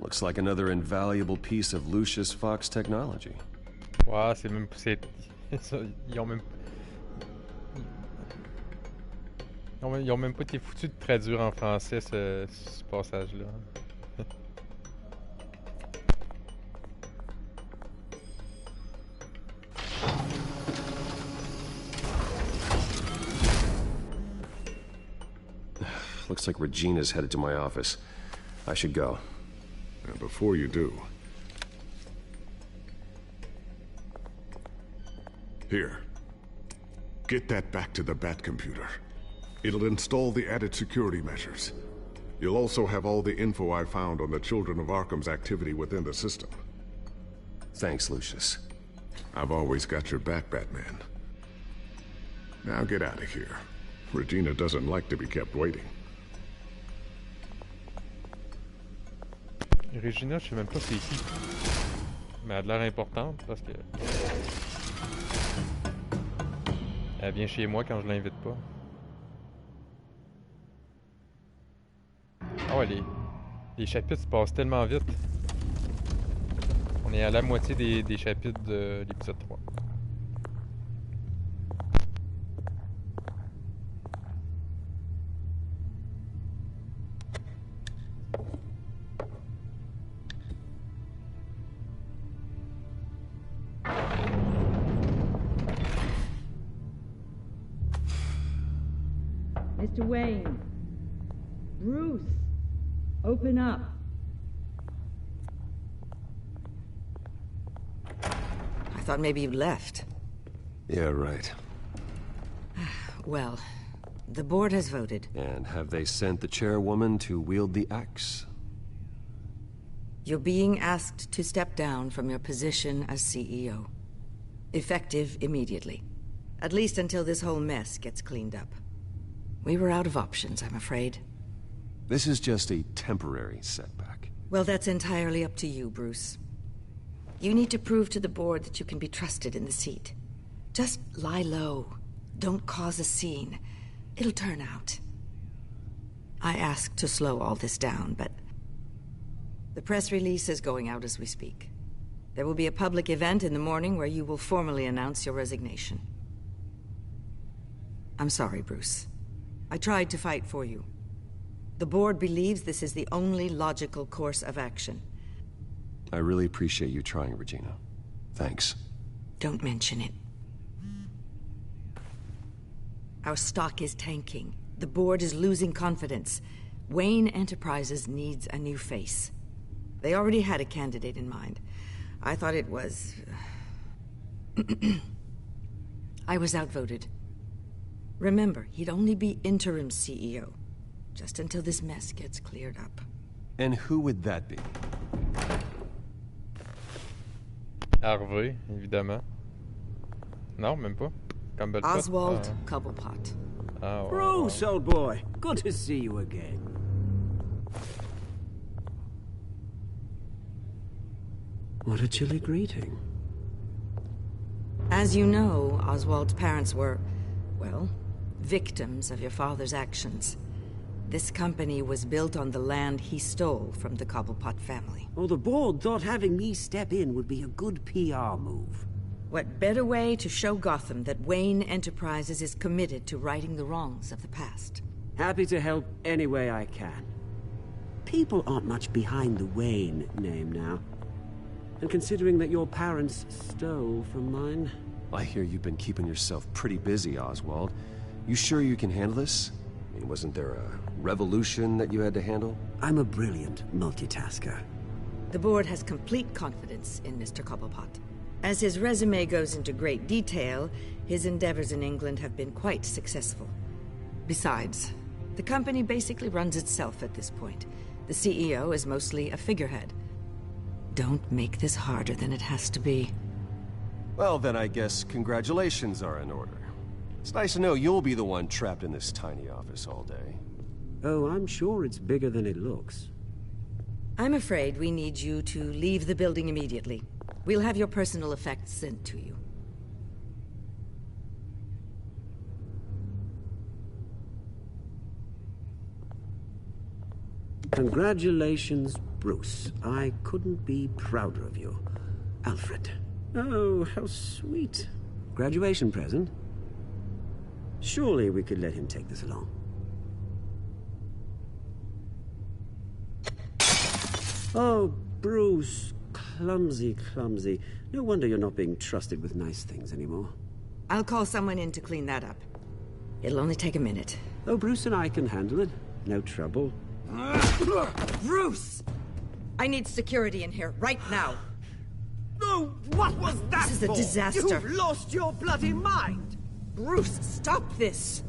S2: Looks like another invaluable piece of Lucius Fox technology.
S1: Ouais, c'est même... Ils ont même... Ils ont même pas été foutus de traduire en français ce passage-là.
S2: Looks like Regina's headed to my office. I should go.
S6: And before you do... Here. Get that back to the Bat computer. It'll install the added security measures. You'll also have all the info I found on the Children of Arkham's activity within the system.
S2: Thanks, Lucius.
S6: I've always got your back, Batman. Now get out of here. Regina doesn't like to be kept waiting.
S1: Regina, je sais même pas c'est qui. Mais elle a l'air importante parce que... Elle vient chez moi quand je l'invite pas. Ah ouais, les chapitres se passent tellement vite. On est à la moitié des chapitres de l'épisode 3.
S18: Mr. Wayne. Bruce. Open up. I thought maybe you left.
S2: Yeah, right.
S18: Well, the board has voted.
S2: And have they sent the chairwoman to wield the axe?
S18: You're being asked to step down from your position as CEO. Effective immediately. At least until this whole mess gets cleaned up. We were out of options, I'm afraid.
S2: This is just a temporary setback.
S18: Well, that's entirely up to you, Bruce. You need to prove to the board that you can be trusted in the seat. Just lie low. Don't cause a scene. It'll turn out. I asked to slow all this down, but... The press release is going out as we speak. There will be a public event in the morning where you will formally announce your resignation. I'm sorry, Bruce. I tried to fight for you. The board believes this is the only logical course of action.
S2: I really appreciate you trying, Regina. Thanks.
S18: Don't mention it. Our stock is tanking. The board is losing confidence. Wayne Enterprises needs a new face. They already had a candidate in mind. I thought it was... I was outvoted. Remember, he'd only be interim CEO, just until this mess gets cleared up.
S2: And who would that be?
S1: Harvey, évidemment. Non, même pas. Cobblepot.
S18: Oswald Cobblepot.
S1: Ah, ouais,
S15: Bruce, old boy. Good to see you again. What a chilly greeting.
S18: As you know, Oswald's parents were, well, victims of your father's actions. This company was built on the land he stole from the Cobblepot family.
S15: Well, the board thought having me step in would be a good PR move.
S18: What better way to show Gotham that Wayne Enterprises is committed to righting the wrongs of the past?
S15: Happy to help any way I can. People aren't much behind the Wayne name now. And considering that your parents stole from mine...
S2: I hear you've been keeping yourself pretty busy, Oswald. You sure you can handle this? I mean, wasn't there a revolution that you had to handle?
S15: I'm a brilliant multitasker.
S18: The board has complete confidence in Mr. Cobblepot. As his resume goes into great detail, his endeavors in England have been quite successful. Besides, the company basically runs itself at this point. The CEO is mostly a figurehead. Don't make this harder than it has to be.
S2: Well, then I guess congratulations are in order. It's nice to know you'll be the one trapped in this tiny office all day.
S15: Oh, I'm sure it's bigger than it looks.
S18: I'm afraid we need you to leave the building immediately. We'll have your personal effects sent to you.
S15: Congratulations, Bruce. I couldn't be prouder of you. Alfred. Oh, how sweet. Graduation present? Surely we could let him take this along. Oh, Bruce. Clumsy, clumsy. No wonder you're not being trusted with nice things anymore.
S18: I'll call someone in to clean that up. It'll only take a minute.
S15: Oh, Bruce and I can handle it. No trouble.
S18: Bruce! I need security in here, right now.
S15: No, what was that
S18: This is a
S15: for?
S18: disaster.
S15: You've lost your bloody mind!
S18: Bruce, stop this!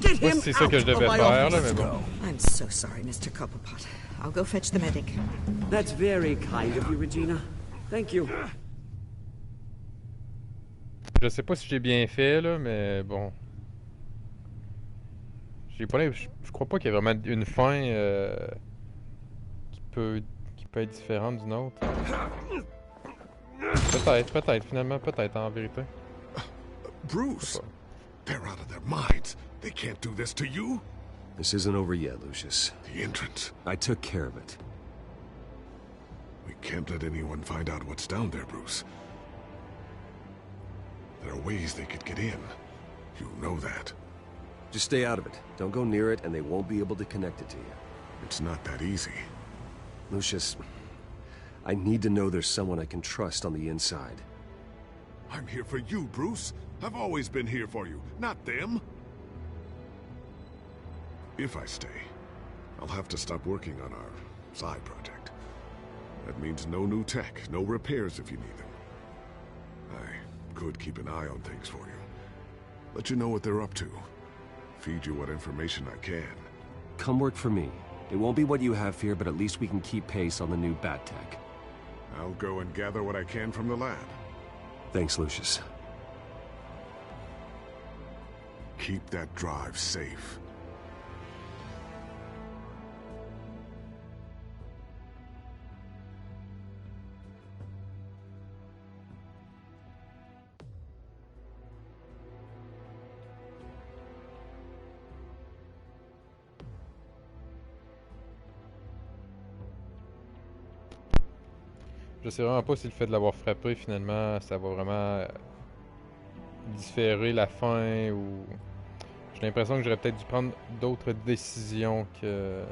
S15: Get him
S1: C'est ça que je devais faire, là, mais bon.
S18: I'm so sorry, Mr. Cobblepot. I'll go fetch the medic.
S15: That's very kind of you, Regina. Thank you.
S1: Je sais pas si j'ai bien fait, là, mais bon. J'ai pas je crois pas qu'il y a vraiment une fin qui peut être différente d'une autre. Peut-être, finalement, peut-être, en vérité.
S6: Bruce, they're out of their minds. They can't do this to you.
S2: This isn't over yet, Lucius.
S6: The entrance.
S2: I took care of it.
S6: We can't let anyone find out what's down there, Bruce. There are ways they could get in. You know that.
S2: Just stay out of it. Don't go near it, and they won't be able to connect it to you.
S6: It's not that easy.
S2: Lucius, I need to know there's someone I can trust on the inside.
S6: I'm here for you, Bruce. I've always been here for you, not them. If I stay, I'll have to stop working on our side project. That means no new tech, no repairs if you need them. I could keep an eye on things for you. Let you know what they're up to. Feed you what information I can.
S2: Come work for me. It won't be what you have here, but at least we can keep pace on the new bat tech.
S6: I'll go and gather what I can from the lab.
S2: Thanks, Lucius.
S6: Keep that drive safe.
S1: Je sais vraiment pas si le fait de l'avoir frappé, finalement, ça va vraiment différer la fin ou... J'ai l'impression que j'aurais peut-être dû prendre d'autres décisions que...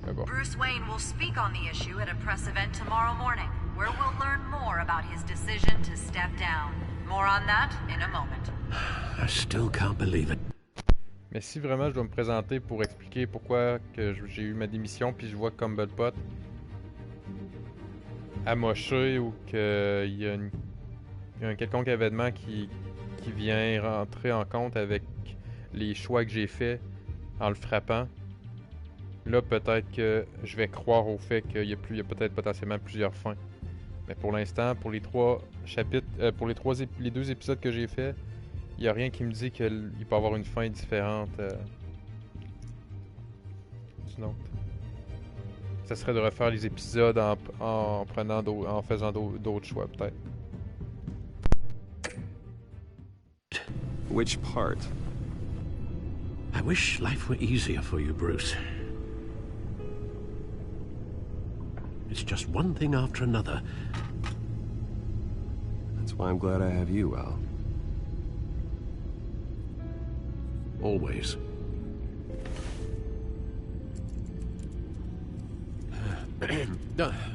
S1: Mais bon.
S19: Bruce Wayne will speak on the issue at a press event tomorrow morning, where we'll learn more about his decision to step down. More on that in a moment.
S14: I still can't believe it.
S1: Mais si vraiment je dois me présenter pour expliquer pourquoi que j'ai eu ma démission, puis je vois Cobblepot amoché ou qu'il y a un quelconque événement qui vient rentrer en compte avec les choix que j'ai faits en le frappant, là peut-être que je vais croire au fait qu'il y a peut-être potentiellement plusieurs fins. Mais pour l'instant, pour les trois chapitres, les deux épisodes que j'ai faits, il n'y a rien qui me dit qu'il peut y avoir une fin différente d'une autre. Ça serait de refaire les épisodes en faisant d'autres choix, peut-être.
S2: Which part?
S14: I wish life were easier for you, Bruce. It's just one thing after another.
S2: That's why I'm glad I have you, Al.
S14: Always.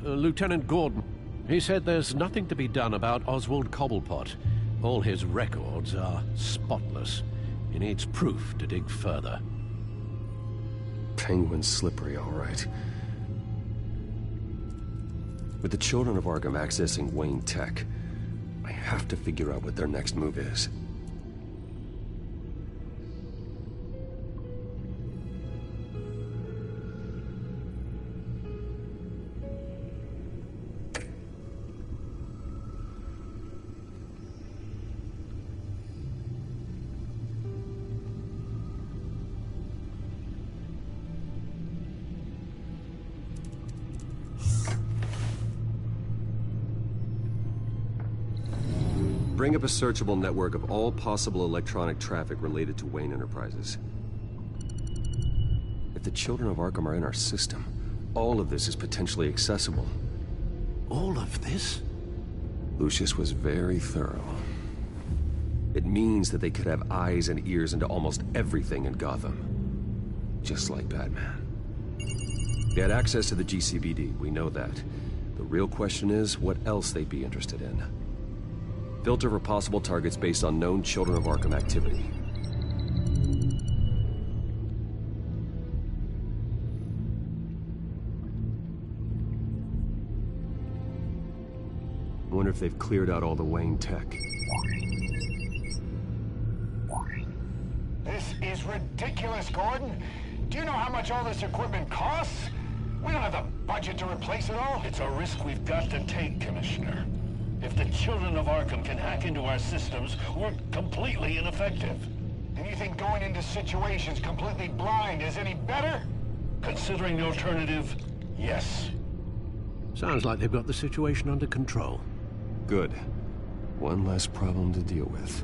S14: Lieutenant Gordon, he said there's nothing to be done about Oswald Cobblepot. All his records are spotless. He needs proof to dig further.
S2: Penguin's slippery, all right. With the children of Arkham accessing Wayne Tech, I have to figure out what their next move is. Bring up a searchable network of all possible electronic traffic related to Wayne Enterprises. If the children of Arkham are in our system, all of this is potentially accessible.
S14: All of this?
S2: Lucius was very thorough. It means that they could have eyes and ears into almost everything in Gotham. Just like Batman. They had access to the GCPD, we know that. The real question is, what else they'd be interested in. Filter for possible targets based on known Children of Arkham activity. I wonder if they've cleared out all the Wayne tech.
S20: This is ridiculous, Gordon. Do you know how much all this equipment costs? We don't have the budget to replace it all.
S7: It's a risk we've got to take, Commissioner. If the Children of Arkham can hack into our systems, we're completely ineffective.
S20: And you think going into situations completely blind is any better?
S7: Considering the alternative, yes.
S14: Sounds like they've got the situation under control.
S2: Good. One less problem to deal with.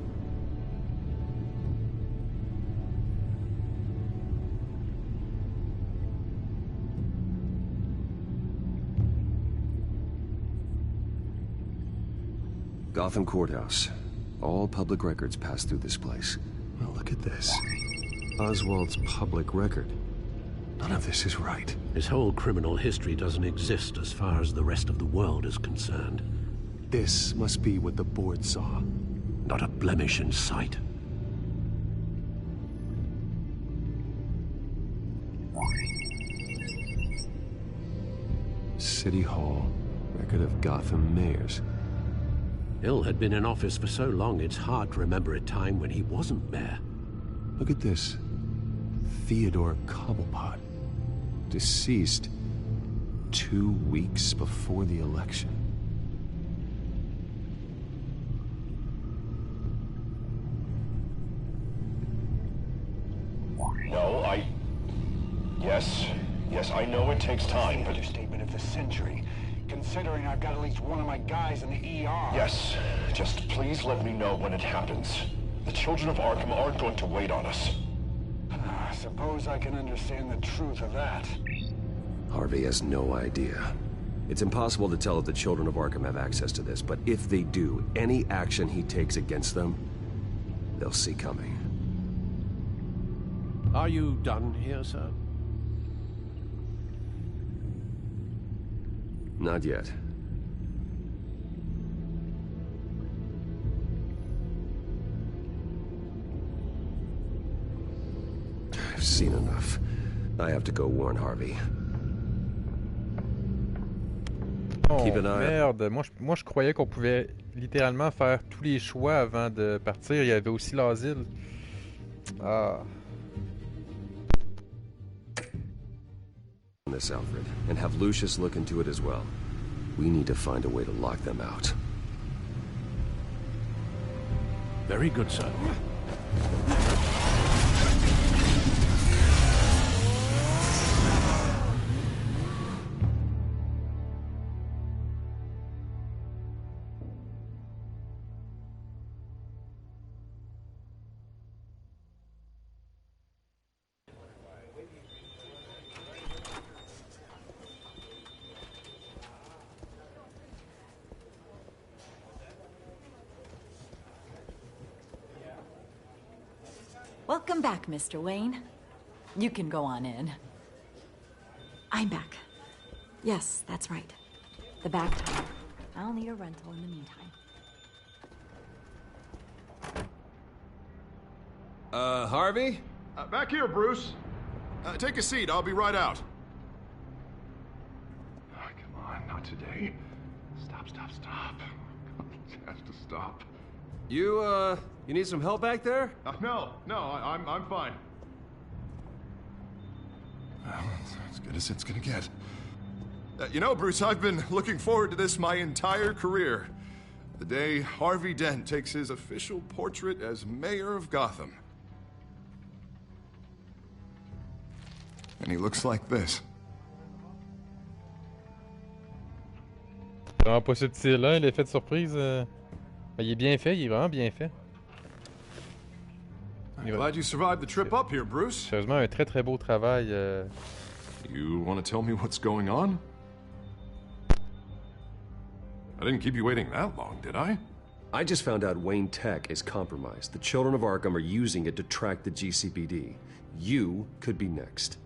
S2: Gotham Courthouse. All public records pass through this place. Well, look at this. Oswald's public record. None of this is right.
S14: His whole criminal history doesn't exist as far as the rest of the world is concerned.
S2: This must be what the board saw.
S14: Not a blemish in sight.
S2: City Hall. Record of Gotham mayors.
S14: Hill had been in office for so long, it's hard to remember a time when he wasn't mayor.
S2: Look at this. Theodore Cobblepot. Deceased 2 weeks before the election.
S20: No, Yes, I know it takes time, but... Understatement of the century. Considering I've got at least one of my guys in the ER.
S16: Yes, just please let me know when it happens. The Children of Arkham aren't going to wait on us.
S20: I suppose I can understand the truth of that.
S2: Harvey has no idea. It's impossible to tell if the Children of Arkham have access to this, but if they do, any action he takes against them, they'll see coming.
S14: Are you done here, sir?
S2: Not yet. I've seen enough. I have to go warn Harvey.
S1: Oh merde, moi je croyais qu'on pouvait littéralement faire tous les choix avant de partir. Il y avait aussi l'asile. Ah.
S2: This, Alfred, and have Lucius look into it as well. We need to find a way to lock them out.
S14: Very good, sir.
S19: Welcome back, Mr. Wayne. You can go on in.
S3: I'm back. Yes, that's right. The back time.
S19: I'll need a rental in the meantime.
S2: Harvey?
S16: Back here, Bruce. Take a seat. I'll be right out. Oh, come on, not today. Stop. It has to stop.
S2: You need some help back there?
S16: No, I'm fine. Well, it's as good as it's gonna get. You know, Bruce, I've been looking forward to this my entire career. The day Harvey Dent takes his official portrait as mayor of Gotham. And he looks like this.
S1: Vraiment pas subtil, hein, l'effet de surprise. Il est bien fait, il est vraiment bien fait.
S16: I'm glad you survived the trip up here, Bruce.
S1: Sérieusement, un très très beau travail.
S16: You want to tell me what's going on? I didn't keep you waiting that long, did I?
S2: I just found out Wayne Tech is compromised. The children of Arkham are using it to track the GCPD. You could be next.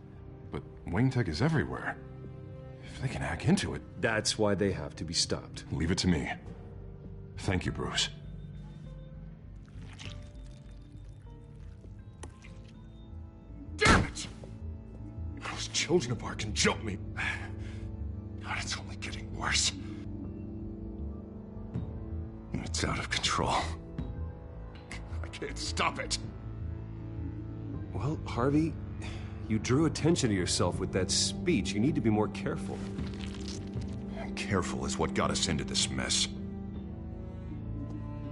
S6: But Wayne Tech is everywhere. If they can hack into it...
S2: That's why they have to be stopped.
S6: Leave it to me. Thank you, Bruce. Damn it! Those children of Arkham jumped me. God, it's only getting worse. It's out of control. I can't stop it.
S2: Well, Harvey, you drew attention to yourself with that speech. You need to be more careful.
S6: Careful is what got us into this mess.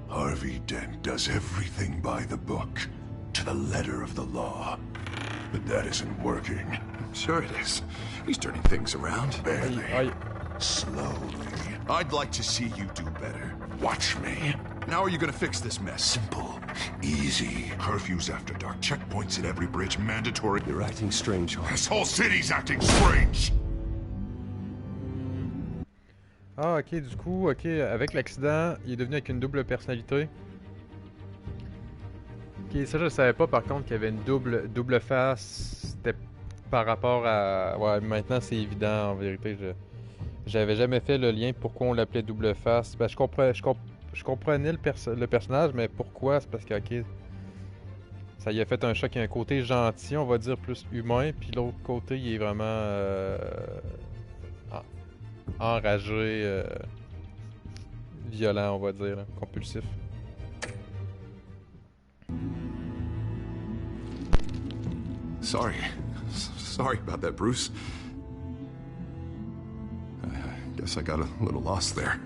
S6: Harvey Dent does everything by the book, to the letter of the law. But that isn't working. Sure it is. He's turning things around. Barely. Slowly. I'd like to see you do better. Watch me. Now are you gonna fix this mess? Simple. Easy. Curfews after dark. Checkpoints at every bridge. Mandatory.
S2: You're acting strange, Harvey.
S6: This whole city's acting strange.
S1: Ah, ok, du coup, ok, avec l'accident, il est devenu avec une double personnalité. Ok, ça je savais pas par contre qu'il y avait une double face. C'était par rapport à... Ouais, maintenant c'est évident en vérité. J'avais jamais fait le lien pourquoi on l'appelait double face. Ben, je comprenais le personnage, mais pourquoi? C'est parce que, ok, ça y a fait un choc. Il y a un côté gentil, on va dire, plus humain, puis l'autre côté, il est vraiment enragé, violent, on va dire, là, compulsif.
S6: Sorry about that, Bruce. I guess I got a little lost there.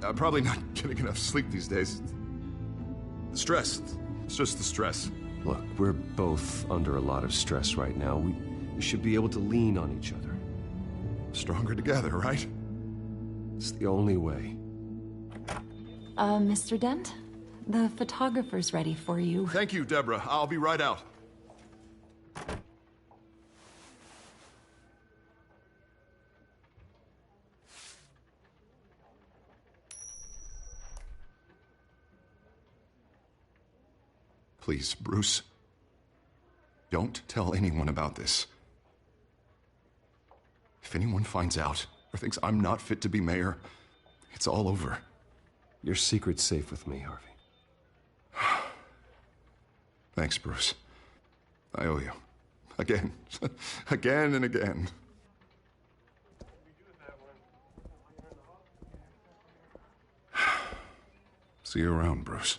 S6: I'm probably not getting enough sleep these days. The stress. It's just the stress.
S2: Look, we're both under a lot of stress right now. We should be able to lean on each other.
S6: Stronger together, right?
S2: It's the only way.
S21: Mr. Dent? The photographer's ready for you.
S6: Thank you, Deborah. I'll be right out. Please, Bruce. Don't tell anyone about this. If anyone finds out or thinks I'm not fit to be mayor, it's all over.
S2: Your secret's safe with me, Harvey.
S6: Thanks, Bruce. I owe you. Again. Again and again. See you around, Bruce.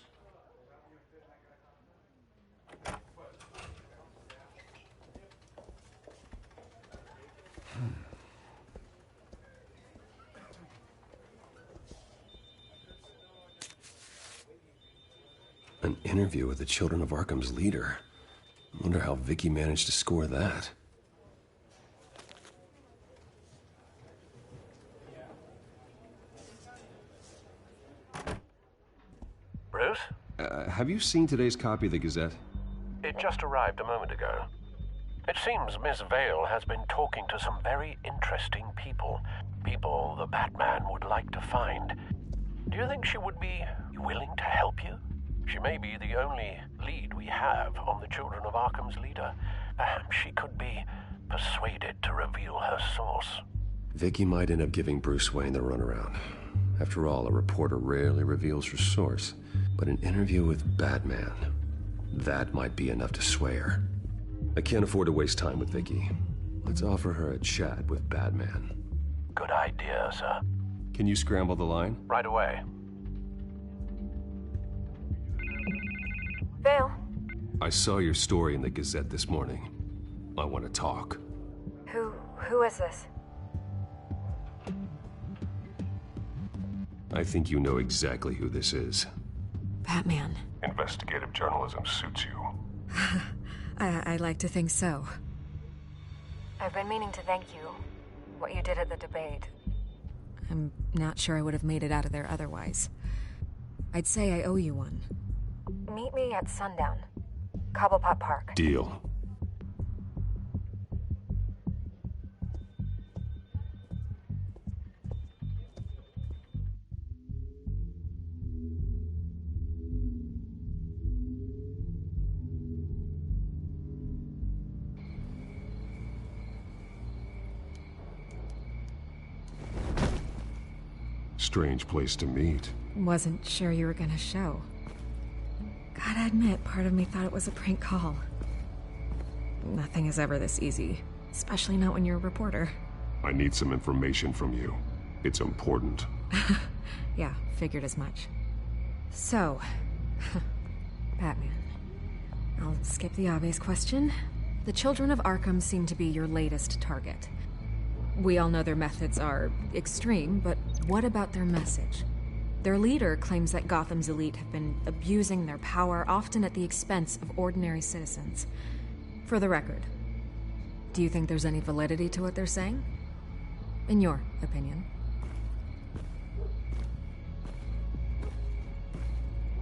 S2: An interview with the Children of Arkham's leader. I wonder how Vicky managed to score that.
S14: Bruce?
S2: Have you seen today's copy of the Gazette?
S14: It just arrived a moment ago. It seems Miss Vale has been talking to some very interesting people. People the Batman would like to find. Do you think she would be willing to help you? She may be the only lead we have on the Children of Arkham's leader. Perhaps she could be persuaded to reveal her source.
S2: Vicky might end up giving Bruce Wayne the runaround. After all, a reporter rarely reveals her source. But an interview with Batman, that might be enough to sway her. I can't afford to waste time with Vicky. Let's offer her a chat with Batman.
S14: Good idea, sir.
S2: Can you scramble the line?
S14: Right away.
S12: Vale?
S2: I saw your story in the Gazette this morning. I want to talk.
S12: Who is this?
S2: I think you know exactly who this is.
S5: Batman.
S6: Investigative journalism suits you.
S5: I like to think so.
S12: I've been meaning to thank you. What you did at the debate.
S5: I'm not sure I would have made it out of there otherwise. I'd say I owe you one.
S12: Meet me at sundown. Cobblepot Park.
S2: Deal.
S6: Strange place to meet.
S5: Wasn't sure you were gonna show. Gotta admit, part of me thought it was a prank call. Nothing is ever this easy, especially not when you're a reporter.
S6: I need some information from you. It's important.
S5: Yeah, figured as much. So, Batman. I'll skip the obvious question. The children of Arkham seem to be your latest target. We all know their methods are extreme, but what about their message? Their leader claims that Gotham's elite have been abusing their power, often at the expense of ordinary citizens. For the record, do you think there's any validity to what they're saying? In your opinion?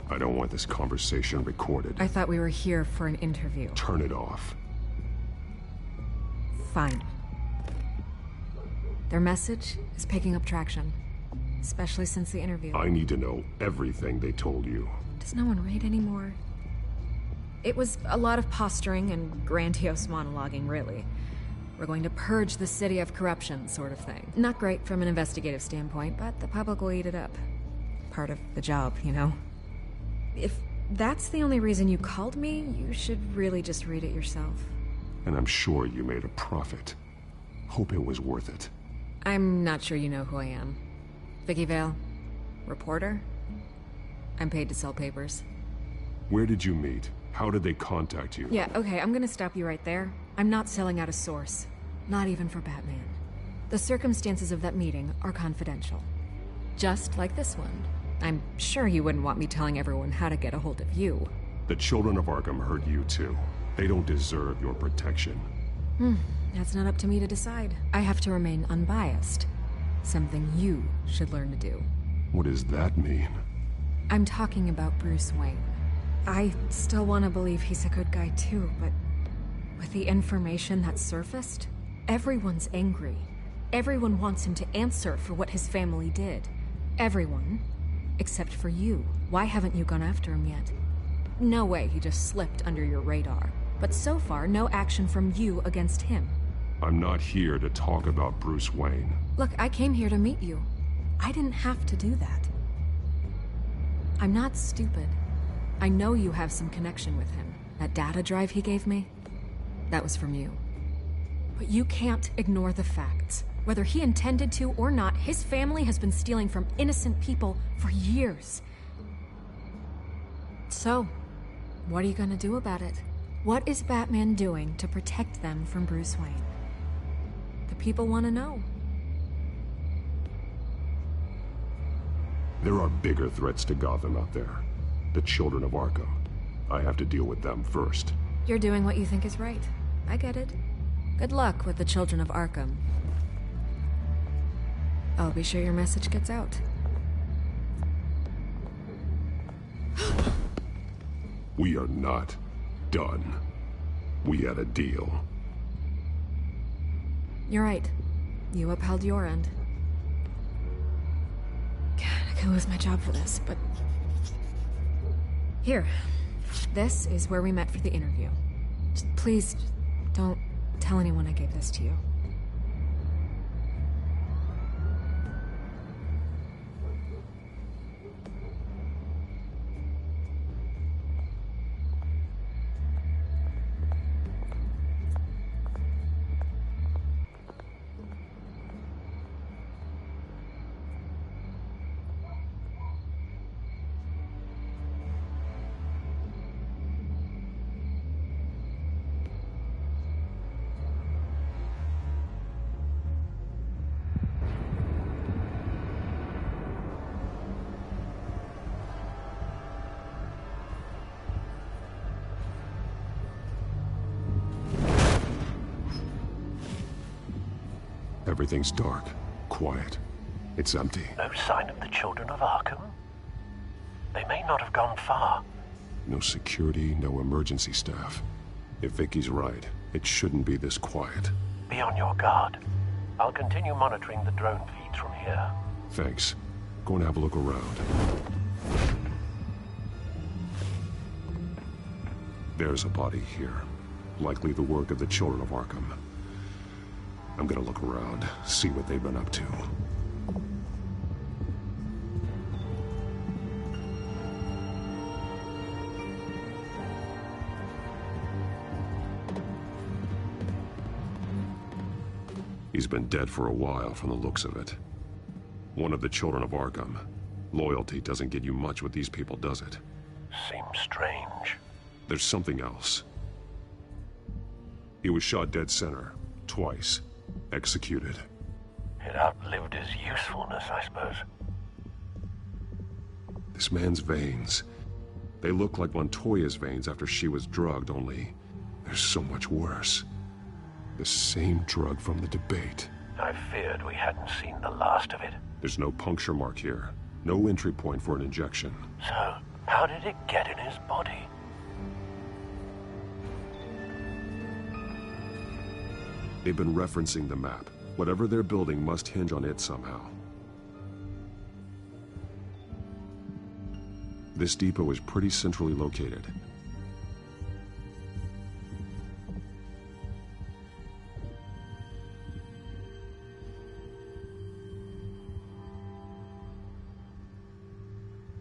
S6: I don't want this conversation recorded.
S5: I thought we were here for an interview.
S6: Turn it off.
S5: Fine. Their message is picking up traction, especially since the interview.
S6: I need to know everything they told you.
S5: Does no one read anymore? It was a lot of posturing and grandiose monologuing, really. We're going to purge the city of corruption, sort of thing. Not great from an investigative standpoint, but the public will eat it up. Part of the job, you know? If that's the only reason you called me, you should really just read it yourself.
S6: And I'm sure you made a profit. Hope it was worth it.
S5: I'm not sure you know who I am. Vicky Vale? Reporter? I'm paid to sell papers.
S6: Where did you meet? How did they contact you?
S5: Yeah, okay, I'm gonna stop you right there. I'm not selling out a source. Not even for Batman. The circumstances of that meeting are confidential. Just like this one. I'm sure you wouldn't want me telling everyone how to get a hold of you.
S6: The children of Arkham heard you too. They don't deserve your protection.
S5: That's not up to me to decide. I have to remain unbiased. Something you should learn to do.
S6: What does that mean?
S5: I'm talking about Bruce Wayne. I still want to believe he's a good guy too, but with the information that surfaced, everyone's angry. Everyone wants him to answer for what his family did. Everyone, except for you. Why haven't you gone after him yet? No way he just slipped under your radar. But so far, no action from you against him.
S6: I'm not here to talk about Bruce Wayne.
S5: Look, I came here to meet you. I didn't have to do that. I'm not stupid. I know you have some connection with him. That data drive he gave me, that was from you. But you can't ignore the facts. Whether he intended to or not, his family has been stealing from innocent people for years. So, what are you gonna do about it? What is Batman doing to protect them from Bruce Wayne? The people want to know.
S6: There are bigger threats to Gotham out there. The children of Arkham. I have to deal with them first.
S5: You're doing what you think is right. I get it. Good luck with the children of Arkham. I'll be sure your message gets out.
S6: We are not done. We had a deal.
S5: You're right. You upheld your end. God, I could lose my job for this, but... Here. This is where we met for the interview. Please, don't tell anyone I gave this to you.
S6: Everything's dark, quiet. It's empty.
S14: No sign of the children of Arkham? They may not have gone far.
S6: No security, no emergency staff. If Vicky's right, it shouldn't be this quiet.
S14: Be on your guard. I'll continue monitoring the drone feeds from here.
S6: Thanks. Go and have a look around. There's a body here. Likely the work of the children of Arkham. I'm gonna look around, see what they've been up to.
S2: He's been dead for a while from the looks of it. One of the children of Arkham. Loyalty doesn't get you much with these people, does it?
S14: Seems strange.
S2: There's something else. He was shot dead center, twice, executed.
S14: It outlived his usefulness, I suppose.
S2: This man's veins, they look like Montoya's veins after she was drugged, only they're so much worse. The same drug from the debate.
S14: I feared we hadn't seen the last of it.
S2: There's no puncture mark here. No entry point for an injection.
S14: So, how did it get in his body?
S2: They've been referencing the map. Whatever they're building must hinge on it somehow. This depot is pretty centrally located.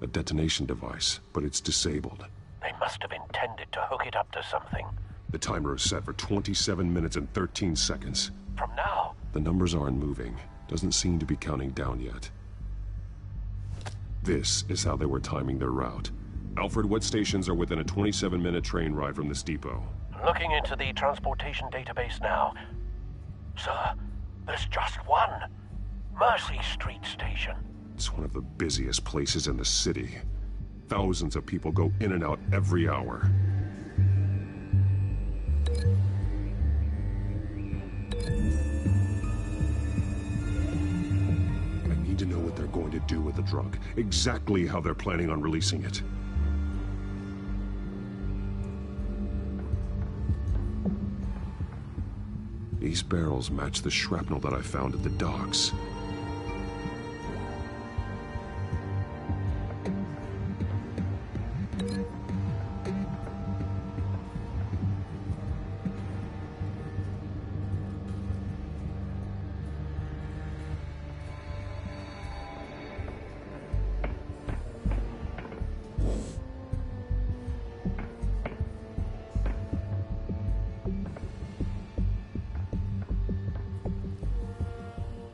S2: A detonation device, but it's disabled.
S14: They must have intended to hook it up to something.
S2: The timer is set for 27 minutes and 13 seconds.
S14: From now?
S2: The numbers aren't moving. Doesn't seem to be counting down yet. This is how they were timing their route. Alfred, what stations are within a 27-minute train ride from this depot?
S14: Looking into the transportation database now. Sir, there's just one. Mercy Street Station.
S2: It's one of the busiest places in the city. Thousands of people go in and out every hour. I need to know what they're going to do with the drug. Exactly how they're planning on releasing it. These barrels match the shrapnel that I found at the docks.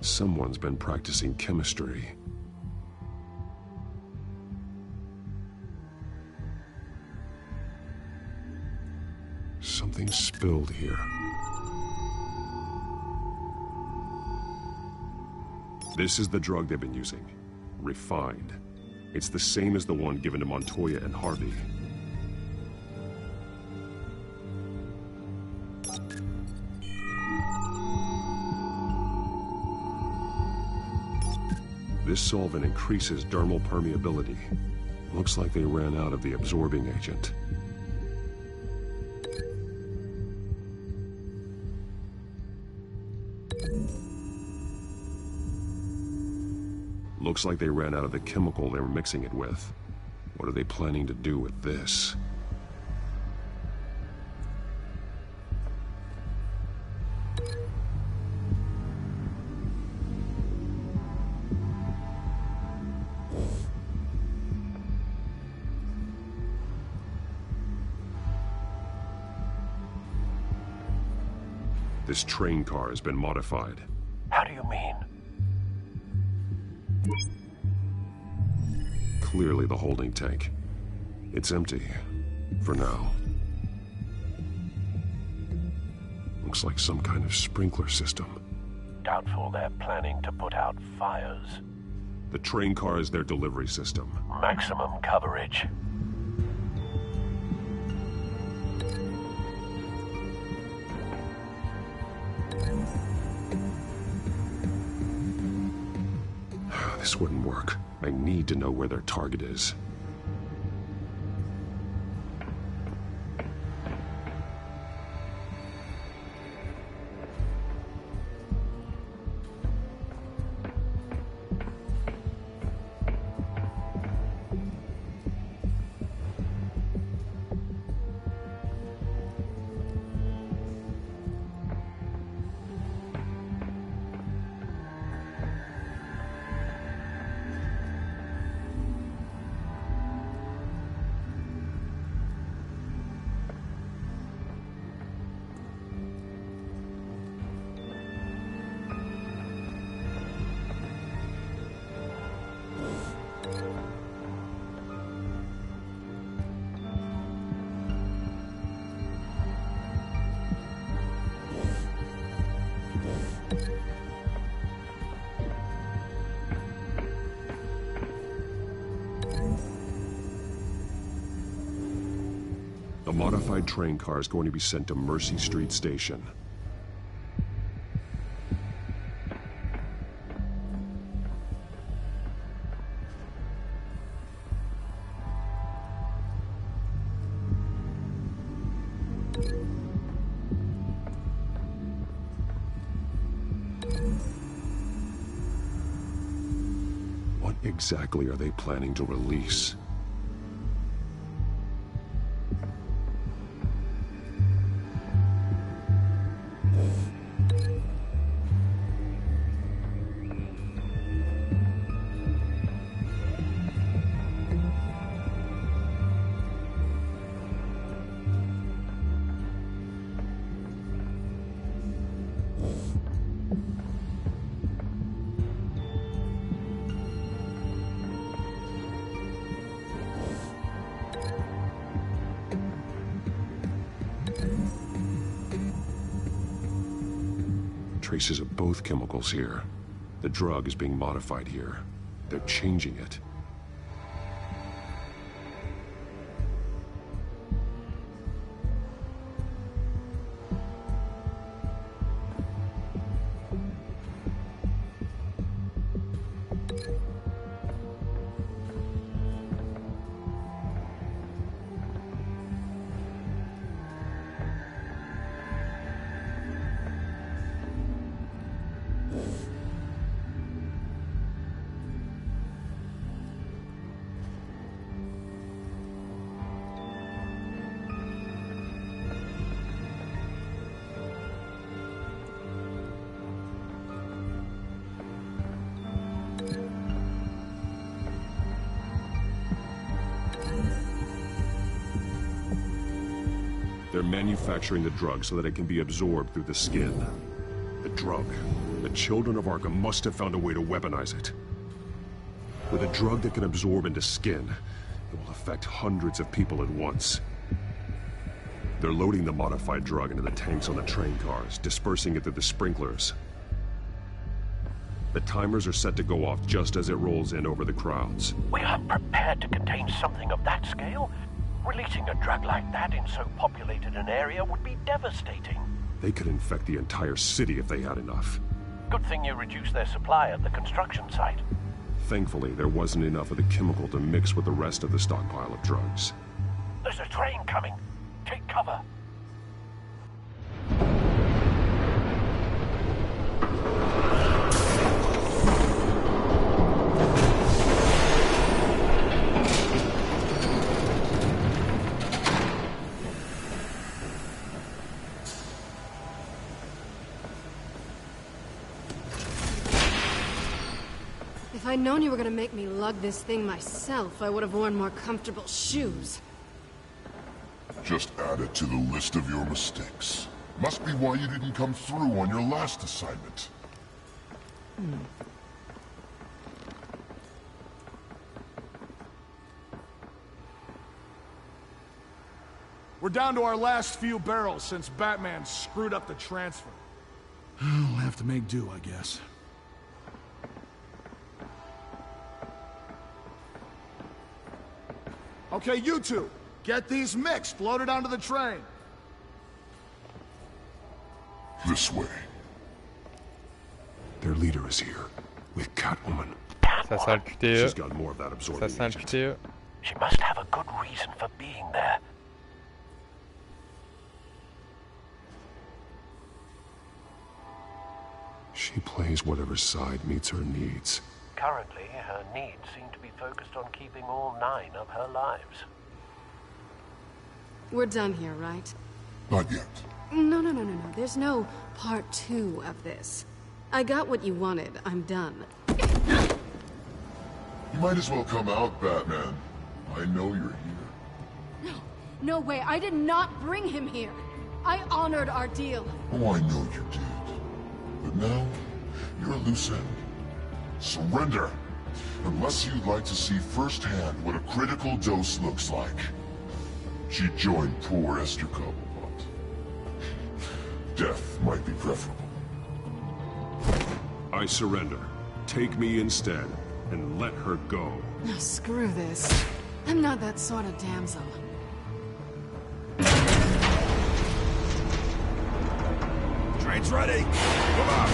S2: Someone's been practicing chemistry. Something spilled here. This is the drug they've been using. Refined. It's the same as the one given to Montoya and Harvey. This solvent increases dermal permeability. Looks like they ran out of the absorbing agent. Looks like they ran out of the chemical they were mixing it with. What are they planning to do with this? This train car has been modified.
S14: How do you mean?
S2: Clearly the holding tank. It's empty. For now. Looks like some kind of sprinkler system.
S14: Doubtful they're planning to put out fires.
S2: The train car is their delivery system.
S14: Maximum coverage.
S2: This wouldn't work. I need to know where their target is. The modified train car is going to be sent to Mercy Street Station. What exactly are they planning to release? Traces of both chemicals here. The drug is being modified here. They're changing it. They're manufacturing the drug so that it can be absorbed through the skin. The drug. The children of Arkham must have found a way to weaponize it. With a drug that can absorb into skin, it will affect hundreds of people at once. They're loading the modified drug into the tanks on the train cars, dispersing it through the sprinklers. The timers are set to go off just as it rolls in over the crowds.
S14: We aren't prepared to contain something of that scale. Releasing a drug like that in so populated an area would be devastating.
S2: They could infect the entire city if they had enough.
S14: Good thing you reduced their supply at the construction site.
S2: Thankfully, there wasn't enough of the chemical to mix with the rest of the stockpile of drugs.
S14: There's a train coming. Take cover.
S5: If I'd known you were gonna make me lug this thing myself, I would have worn more comfortable shoes.
S9: Just add it to the list of your mistakes. Must be why you didn't come through on your last assignment.
S4: We're down to our last few barrels since Batman screwed up the transfer. We'll have to make do, I guess. Okay, you two, get these mixed, loaded onto the train.
S9: This way.
S2: Their leader is here, with Catwoman.
S1: Ça sent le QTE.
S2: She's got more of that absorbing
S1: Ça sent le QTE.
S14: She must have a good reason for being there.
S2: She plays whatever side meets her needs.
S14: Currently, her needs seem to be focused on keeping all 9 of her lives.
S5: We're done here, right?
S9: Not yet.
S5: No. There's no part 2 of this. I got what you wanted. I'm done.
S9: You might as well come out, Batman. I know you're here.
S5: No way. I did not bring him here. I honored our deal.
S9: Oh, I know you did. But now, you're a loose end. Surrender! Unless you'd like to see firsthand what a critical dose looks like. She joined poor Esther Cobblepot. Death might be preferable.
S2: I surrender. Take me instead, and let her go.
S5: Screw this. I'm not that sort of damsel.
S17: Train's ready. Come on.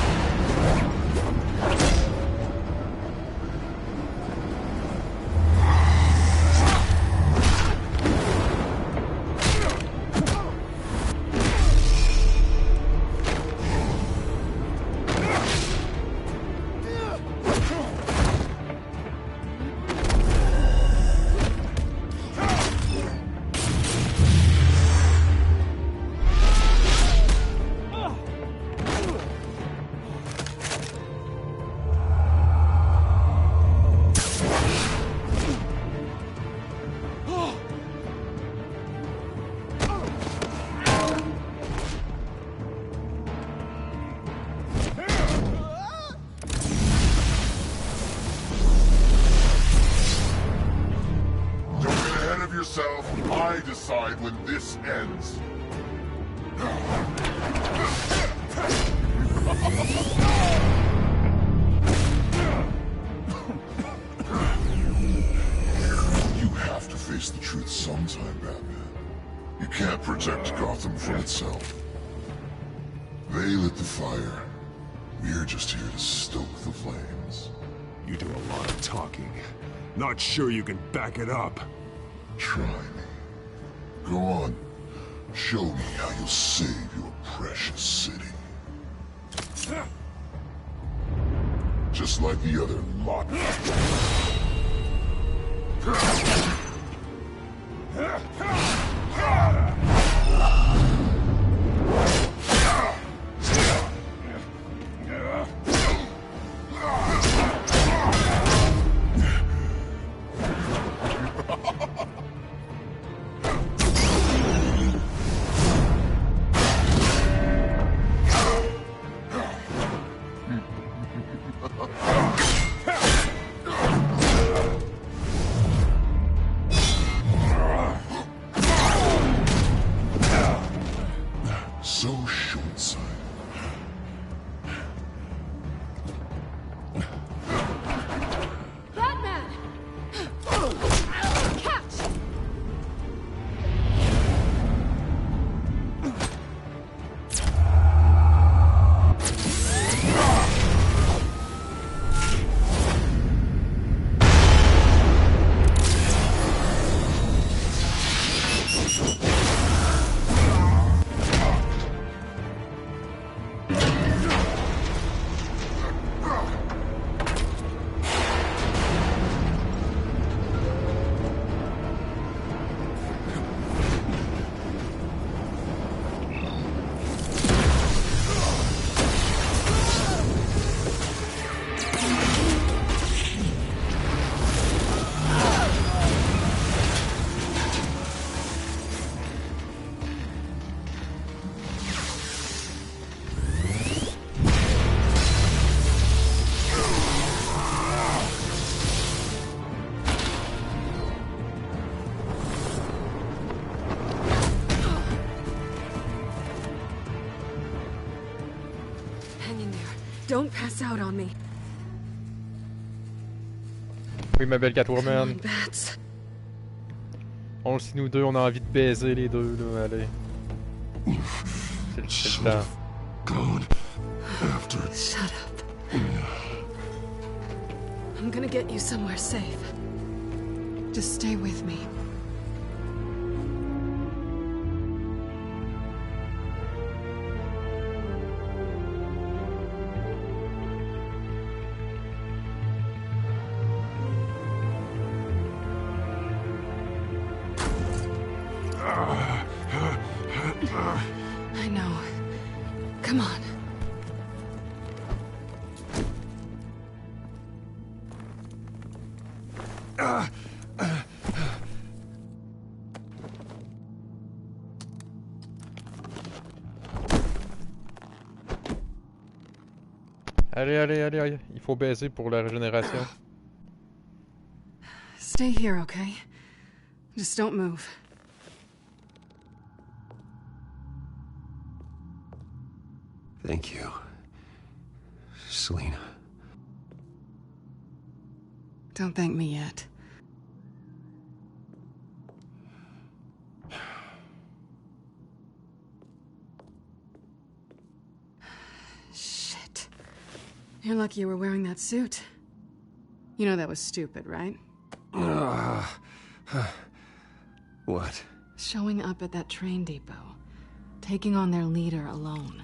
S9: I decide when this ends. You have to face the truth sometime, Batman. You can't protect Gotham from itself. They lit the fire. We're just here to stoke the flames.
S6: You do a lot of talking. Not sure you can back it up.
S9: Try me. Go on. Show me how you'll save your precious city. Just like the other lot. So short-sighted.
S5: Batman! Catch! Hang in there. Don't pass out on me.
S1: Oui, ma belle Catwoman.
S5: Bats.
S1: On le sait, nous deux, on a envie de baiser les deux, là, allez. C'est le temps.
S5: Shut up. I'm gonna get you somewhere safe. Just stay with me. I know. Come on.
S1: Allez, il faut baiser pour la régénération.
S5: Stay here, okay? Just don't move.
S2: Thank you, Selina.
S5: Don't thank me yet. You're lucky you were wearing that suit. You know that was stupid, right?
S2: What?
S5: Showing up at that train depot. Taking on their leader alone.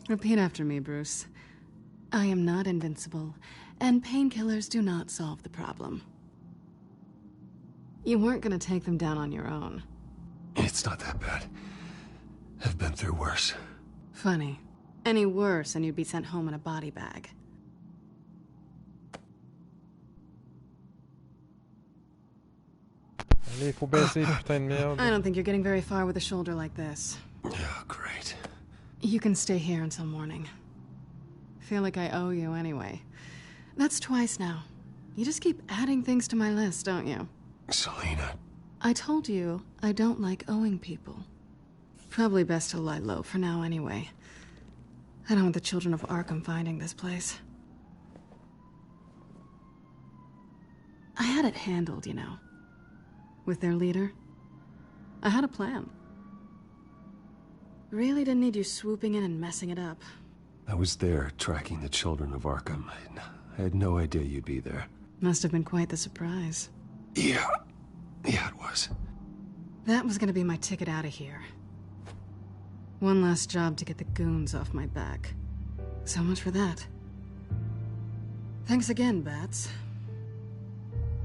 S5: Repeat after me, Bruce. I am not invincible, and painkillers do not solve the problem. You weren't gonna take them down on your own.
S2: It's not that bad. I've been through worse.
S5: Funny. Any worse and you'd be sent home in a body bag.
S1: Allez, faut baiser, putain de merde.
S5: I don't think you're getting very far with a shoulder like this.
S2: Oh, great.
S5: You can stay here until morning. Feel like I owe you anyway. That's twice now. You just keep adding things to my list, don't you?
S2: Selina.
S5: I told you I don't like owing people. Probably best to lie low for now anyway. I don't want the children of Arkham finding this place. I had it handled, you know. With their leader. I had a plan. Really didn't need you swooping in and messing it up.
S2: I was there tracking the children of Arkham. I had no idea you'd be there.
S5: Must have been quite the surprise.
S2: Yeah, it was.
S5: That was gonna be my ticket out of here. One last job to get the goons off my back. So much for that. Thanks again, Bats.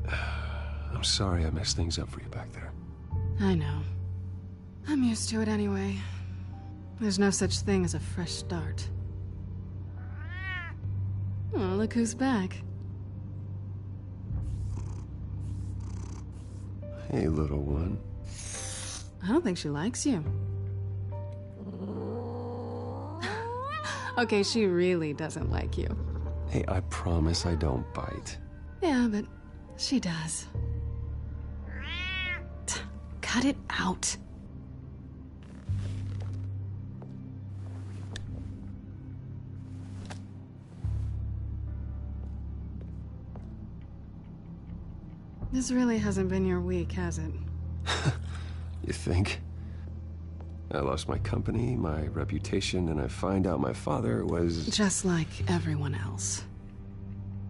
S2: I'm sorry I messed things up for you back there.
S5: I know. I'm used to it anyway. There's no such thing as a fresh start. Oh, look who's back.
S2: Hey, little one.
S5: I don't think she likes you. Okay, she really doesn't like you.
S2: Hey, I promise I don't bite.
S5: Yeah, but she does. Cut it out. This really hasn't been your week, has it?
S2: You think? I lost my company, my reputation, and I find out my father was...
S5: Just like everyone else.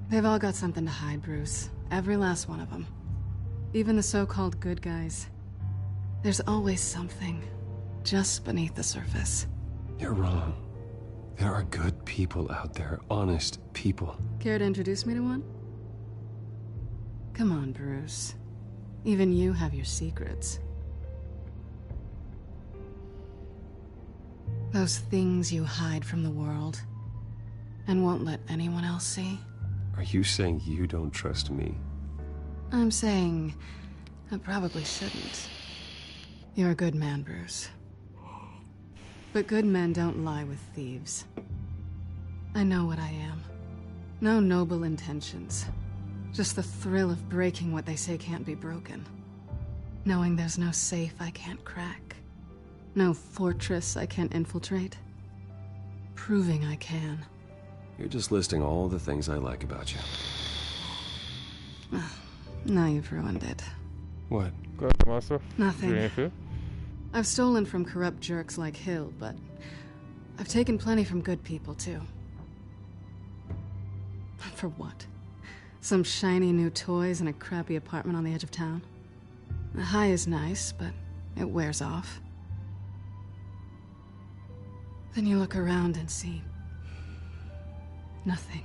S5: They've all got something to hide, Bruce. Every last one of them. Even the so-called good guys. There's always something, just beneath the surface.
S2: You're wrong. There are good people out there, honest people.
S5: Care to introduce me to one? Come on, Bruce. Even you have your secrets. Those things you hide from the world and won't let anyone else see.
S2: Are you saying you don't trust me?
S5: I'm saying I probably shouldn't. You're a good man, Bruce. But good men don't lie with thieves. I know what I am. No noble intentions. Just the thrill of breaking what they say can't be broken. Knowing there's no safe I can't crack. No fortress I can't infiltrate. Proving I can.
S2: You're just listing all the things I like about you.
S5: Now you've ruined it.
S2: What?
S5: Nothing. I've stolen from corrupt jerks like Hill, but I've taken plenty from good people, too. For what? Some shiny new toys and a crappy apartment on the edge of town? The high is nice, but it wears off. Then you look around and see nothing.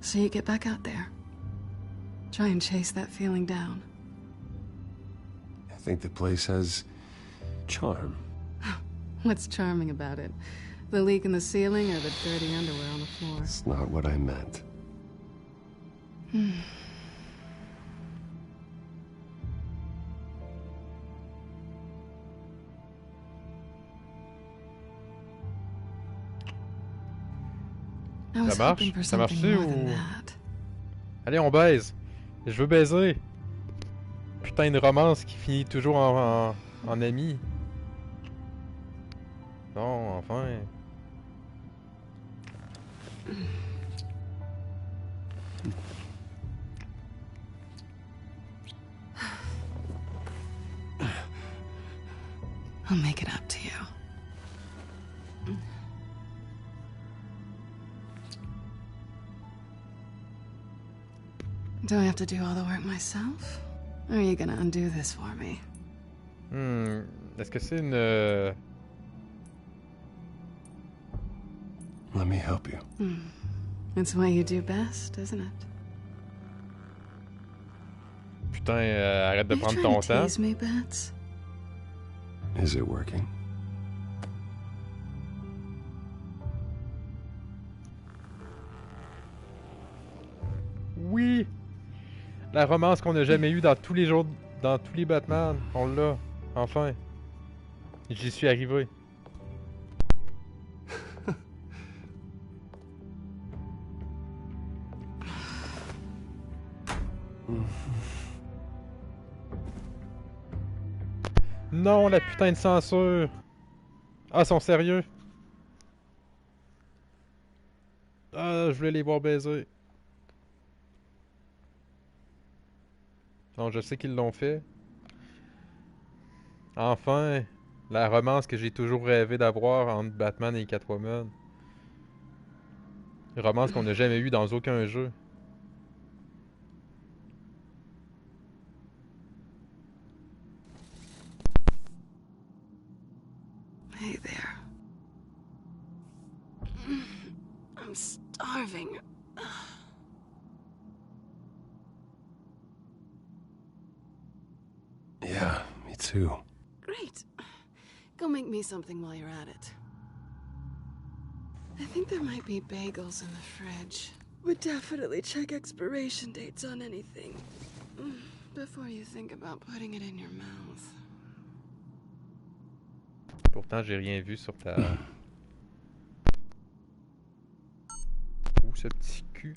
S5: So you get back out there. Try and chase that feeling down.
S2: I think the place has charm.
S5: What's charming about it? The leak in the ceiling or the dirty underwear on the floor?
S2: That's not what I meant.
S5: I was hoping for something more than that.
S1: Allez, on baise. Je veux baiser. Putain de romance qui finit toujours en ami. Non, enfin.
S5: I'll make it up to you. Do I have to do all the work myself? Or are you gonna undo this for me?
S1: Est-ce que c'est une...
S2: Let me help you.
S5: It's what you do best, isn't it?
S1: Putain, arrête de
S5: Are you
S1: prendre
S5: trying
S1: ton
S5: to
S1: temps.
S5: tease me, Bats?
S2: Is it working?
S1: Oui! La romance qu'on n'a jamais eue dans tous les jours, dans tous les Batman, on l'a, enfin. J'y suis arrivé. Non, la putain de censure! Ah, ils sont sérieux? Ah, je voulais les voir baiser. Non, je sais qu'ils l'ont fait. Enfin, la romance que j'ai toujours rêvé d'avoir entre Batman et Catwoman. Une romance qu'on n'a jamais eue dans aucun jeu.
S5: Hey there. I'm starving.
S2: Yeah, me too.
S5: Great. Go make me something while you're at it. I think there might be bagels in the fridge. Would definitely check expiration dates on anything before you think about putting it in your mouth.
S1: Pourtant, j'ai rien vu sur ta... Où ce petit cul?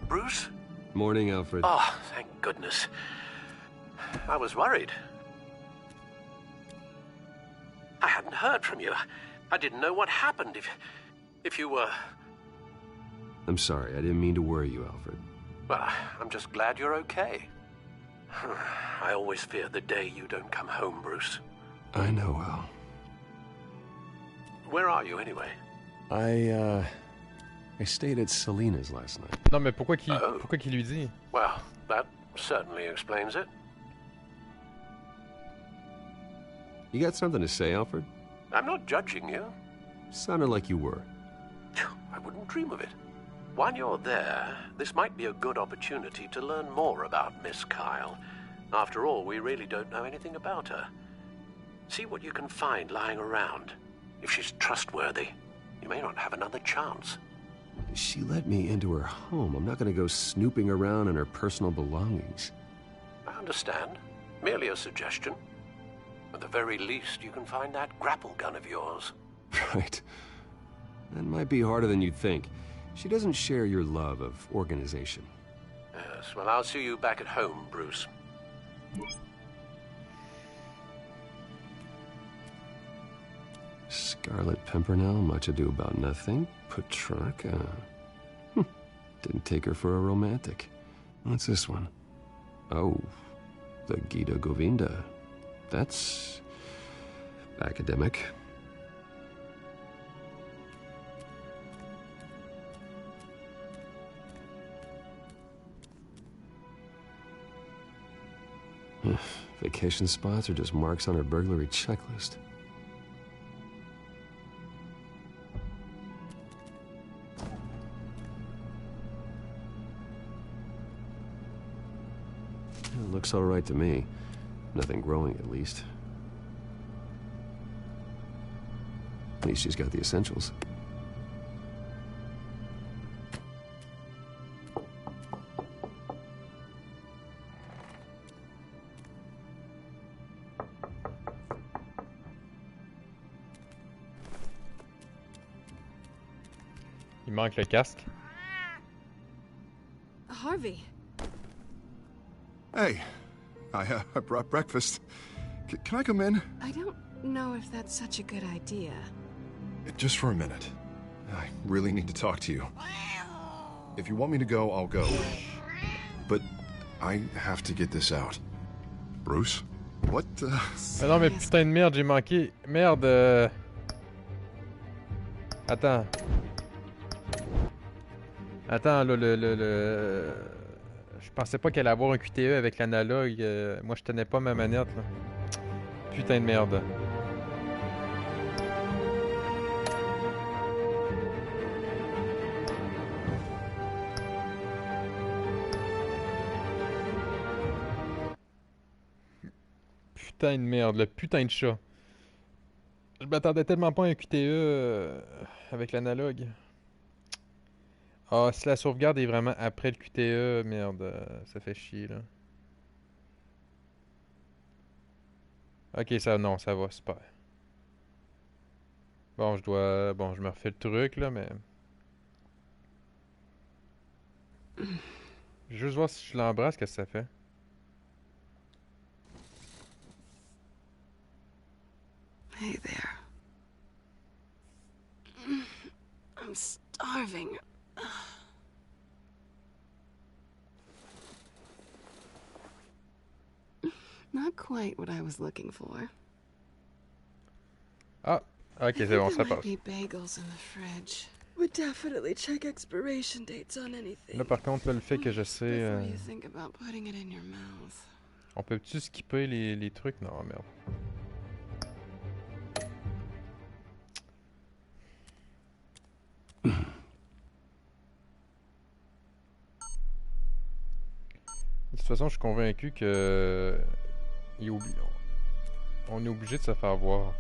S14: Bruce?
S2: Morning, Alfred.
S14: Oh, thank goodness. I was worried. I hadn't heard from you. I didn't know what happened if you were...
S2: I'm sorry, I didn't mean to worry you, Alfred.
S14: Well, I'm just glad you're okay. I always fear the day you don't come home, Bruce.
S2: I know, Al.
S14: Where are you, anyway?
S2: I stayed at Selena's last night.
S1: Non, mais pourquoi qu'il lui dit?
S14: Well, that certainly explains it.
S2: You got something to say, Alfred?
S14: I'm not judging you.
S2: Sounded like you were.
S14: I wouldn't dream of it. While you're there, this might be a good opportunity to learn more about Miss Kyle. After all, we really don't know anything about her. See what you can find lying around. If she's trustworthy, you may not have another chance.
S2: She let me into her home. I'm not going to go snooping around in her personal belongings.
S14: I understand. Merely a suggestion. At the very least, you can find that grapple gun of yours.
S2: Right. That might be harder than you'd think. She doesn't share your love of organization.
S14: Yes, well, I'll see you back at home, Bruce.
S2: Scarlet Pimpernel, much ado about nothing. Petrarca. Didn't take her for a romantic. What's this one? Oh, the Gita Govinda. That's academic. Vacation spots are just marks on her burglary checklist. It looks all right to me. Nothing growing, at least. At least she's got the essentials.
S1: Il manque le casque.
S5: Harvey.
S16: Hey, I brought breakfast. Can I come in?
S5: I don't know if that's such a good idea.
S16: Just for a minute. I really need to talk to you. If you want me to go, I'll go. But I have to get this out. Bruce? What the...
S1: Ah non, mais putain de merde, j'ai manqué. Merde. Attends. Attends, là, je pensais pas qu'elle allait avoir un QTE avec l'analogue. Moi, je tenais pas ma manette, là. Putain de merde. Putain de merde, le putain de chat. Je m'attendais tellement pas à un QTE avec l'analogue. Ah, si la sauvegarde est vraiment après le QTE, merde, ça fait chier, là. Ok, ça, non, ça va, super. Bon, je me refais le truc, là, mais... Je vais juste voir si je l'embrasse, qu'est-ce que ça fait.
S5: Hey there. I'm starving. Not quite what I was looking for.
S1: Ah, ok, c'est bon, ça passe.
S5: There might be bagels in the fridge. Would definitely check expiration dates on anything.
S1: Là, par contre, là, le fait que je sais...
S5: Before you think about putting it in your mouth.
S1: On peut-tu skipper les trucs? Non, merde. De toute façon, je suis convaincu que... On est obligé de se faire voir.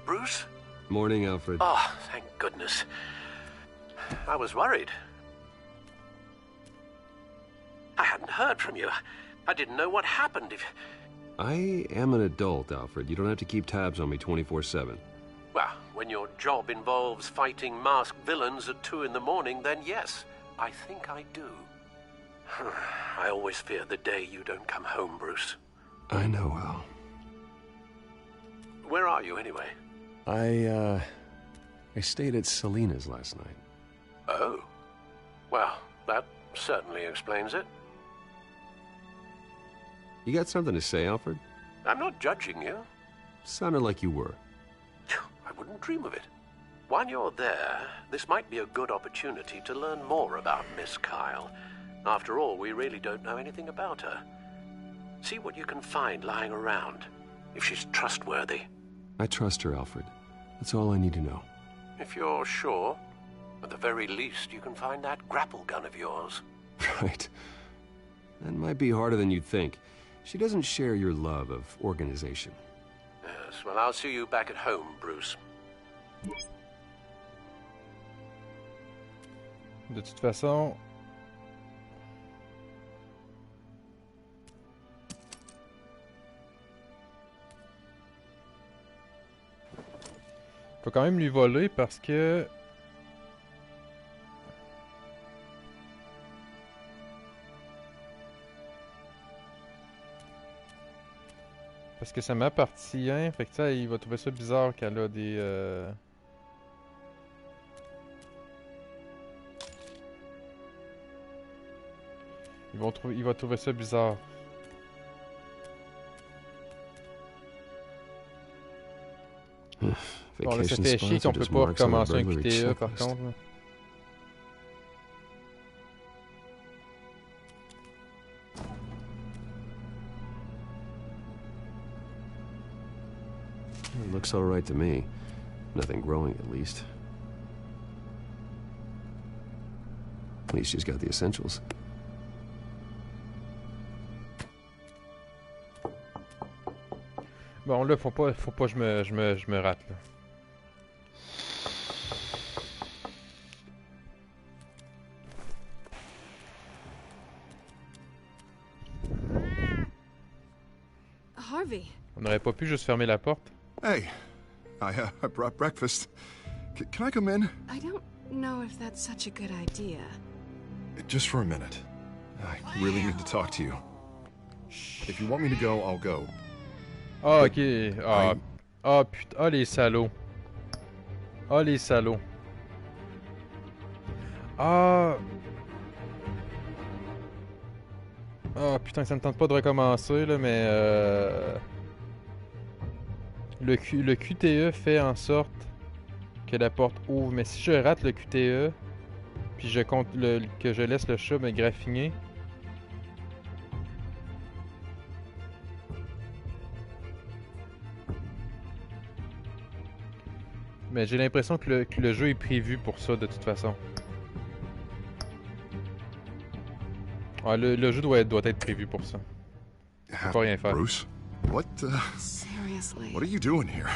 S14: Bruce?
S2: Morning, Alfred.
S14: Oh, thank goodness. I was worried. I hadn't heard from you. I didn't know what happened.
S2: I am an adult, Alfred. You don't have to keep tabs on me 24/7.
S14: Well, when your job involves fighting masked villains at 2 in the morning, then yes, I think I do. I always fear the day you don't come home, Bruce.
S2: I know, Al.
S14: Where are you, anyway?
S2: I stayed at Selena's last night.
S14: Oh. Well, that certainly explains it.
S2: You got something to say, Alfred?
S14: I'm not judging you.
S2: Sounded like you were.
S14: I wouldn't dream of it. While you're there, this might be a good opportunity to learn more about Miss Kyle. After all, we really don't know anything about her. See what you can find lying around, if she's trustworthy.
S2: I trust her, Alfred. That's all I need to know.
S14: If you're sure, at the very least, you can find that grapple gun of yours.
S2: Right. That might be harder than you'd think. She doesn't share your love of organization.
S14: Yes, well, I'll see you back at home, Bruce.
S1: De toute façon... Faut quand même lui voler parce que... Parce que ça m'appartient, fait que ça, il va trouver ça bizarre qu'elle a des... Il va trouver ça bizarre. Bon, là, ça fait chier qu'on peut pas recommencer un QTE, par contre. Là.
S2: It looks all right to me. Nothing growing, at least. At least she's got the essentials.
S1: Bon, là, faut pas que je me rate, là.
S5: Harvey.
S1: On n'aurait pas pu juste fermer la porte?
S16: Hey, I brought breakfast. Can I come in?
S5: I don't know if that's such a good idea.
S16: Just for a minute. I really need to talk to you. If you want me to go, I'll go.
S1: Ah, ok. Ah, putain. Ah, les salauds. Ah, les salauds. Ah. Ah, putain, ça me tente pas de recommencer, là, mais... Le QTE fait en sorte que la porte ouvre. Mais si je rate le QTE, puis je compte que je laisse le chat me graffiner... Mais j'ai l'impression que le jeu est prévu pour ça, de toute façon. Ah, le jeu doit être prévu pour ça. Je peux pas rien faire.
S16: Bruce,
S5: Seriously.
S16: what are you doing here?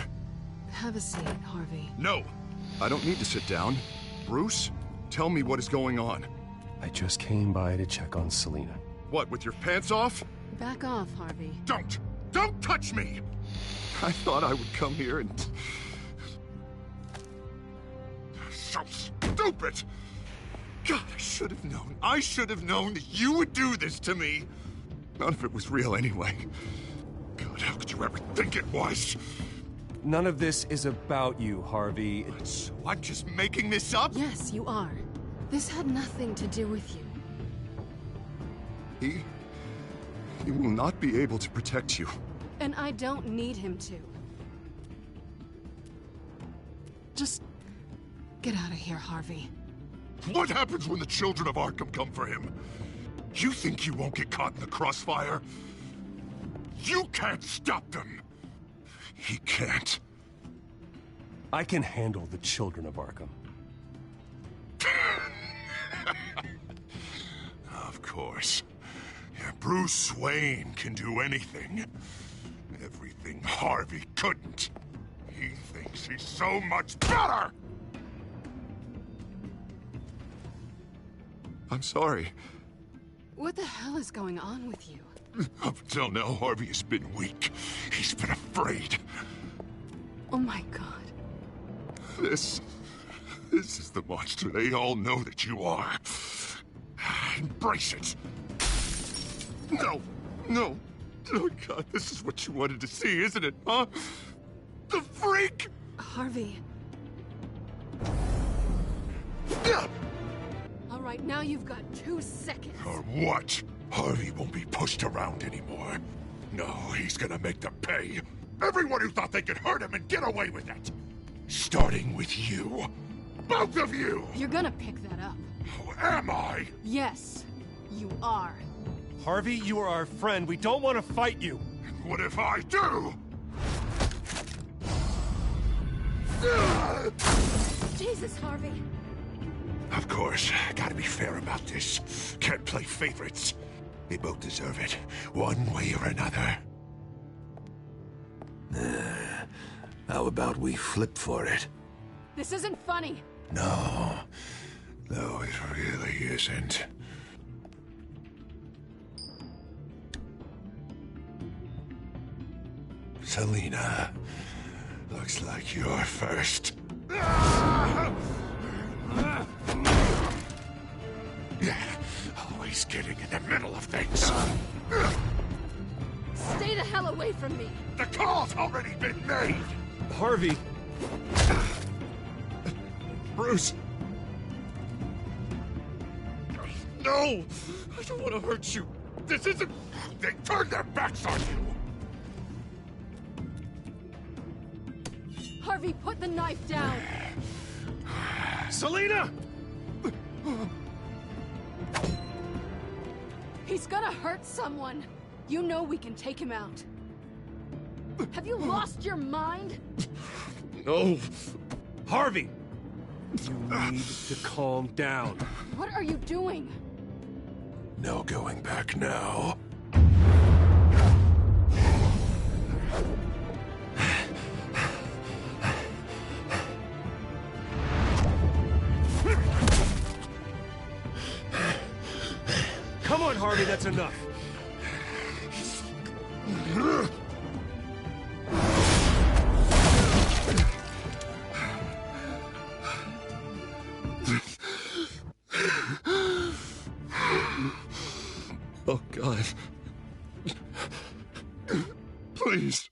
S5: Have a seat, Harvey.
S16: No, I don't need to sit down. Bruce, tell me what is going on.
S2: I just came by to check on Selina.
S16: What, with your pants off?
S5: Back off, Harvey.
S16: Don't touch me! I thought I would come here and... So stupid! God, I should have known. I should have known that you would do this to me. None of it was real anyway. God, how could you ever think it was?
S2: None of this is about you, Harvey.
S16: So I'm just making this up?
S5: Yes, you are. This had nothing to do with you.
S16: He will not be able to protect you.
S5: And I don't need him to. Just get out of here, Harvey.
S16: What happens when the children of Arkham come for him? You think you won't get caught in the crossfire? You can't stop them. He can't.
S2: I can handle the children of Arkham.
S16: Of course. Yeah, Bruce Wayne can do anything. Everything Harvey couldn't. He thinks he's so much better! I'm sorry.
S5: What the hell is going on with you?
S16: Up until now, Harvey has been weak. He's been afraid.
S5: Oh my god.
S16: This is the monster they all know that you are. Embrace it. No. Oh God, this is what you wanted to see, isn't it, huh? The freak!
S5: Harvey. All right, now you've got 2 seconds.
S16: Or what? Harvey won't be pushed around anymore. No, he's gonna make them pay. Everyone who thought they could hurt him and get away with it. Starting with you. Both of you!
S5: You're gonna pick that up.
S16: Oh, am I?
S5: Yes, you are.
S2: Harvey, you are our friend. We don't want to fight you.
S16: What if I do?
S5: Jesus, Harvey.
S16: Of course, gotta be fair about this. Can't play favorites. They both deserve it, one way or another. How about we flip for it?
S5: This isn't funny.
S16: No, it really isn't. Selina, looks like you're first. Always getting in the middle of things.
S5: Stay the hell away from me.
S16: The call's already been made.
S2: Harvey.
S16: Bruce. No! I don't want to hurt you. This isn't... They turned their backs on you.
S5: Harvey, put the knife down.
S2: Selina!
S5: He's gonna hurt someone. You know we can take him out. Have you lost your mind?
S16: No.
S2: Harvey! You need to calm down.
S5: What are you doing?
S16: No going back now.
S2: Come on, Harvey, that's enough.
S16: Oh, God.
S6: Please.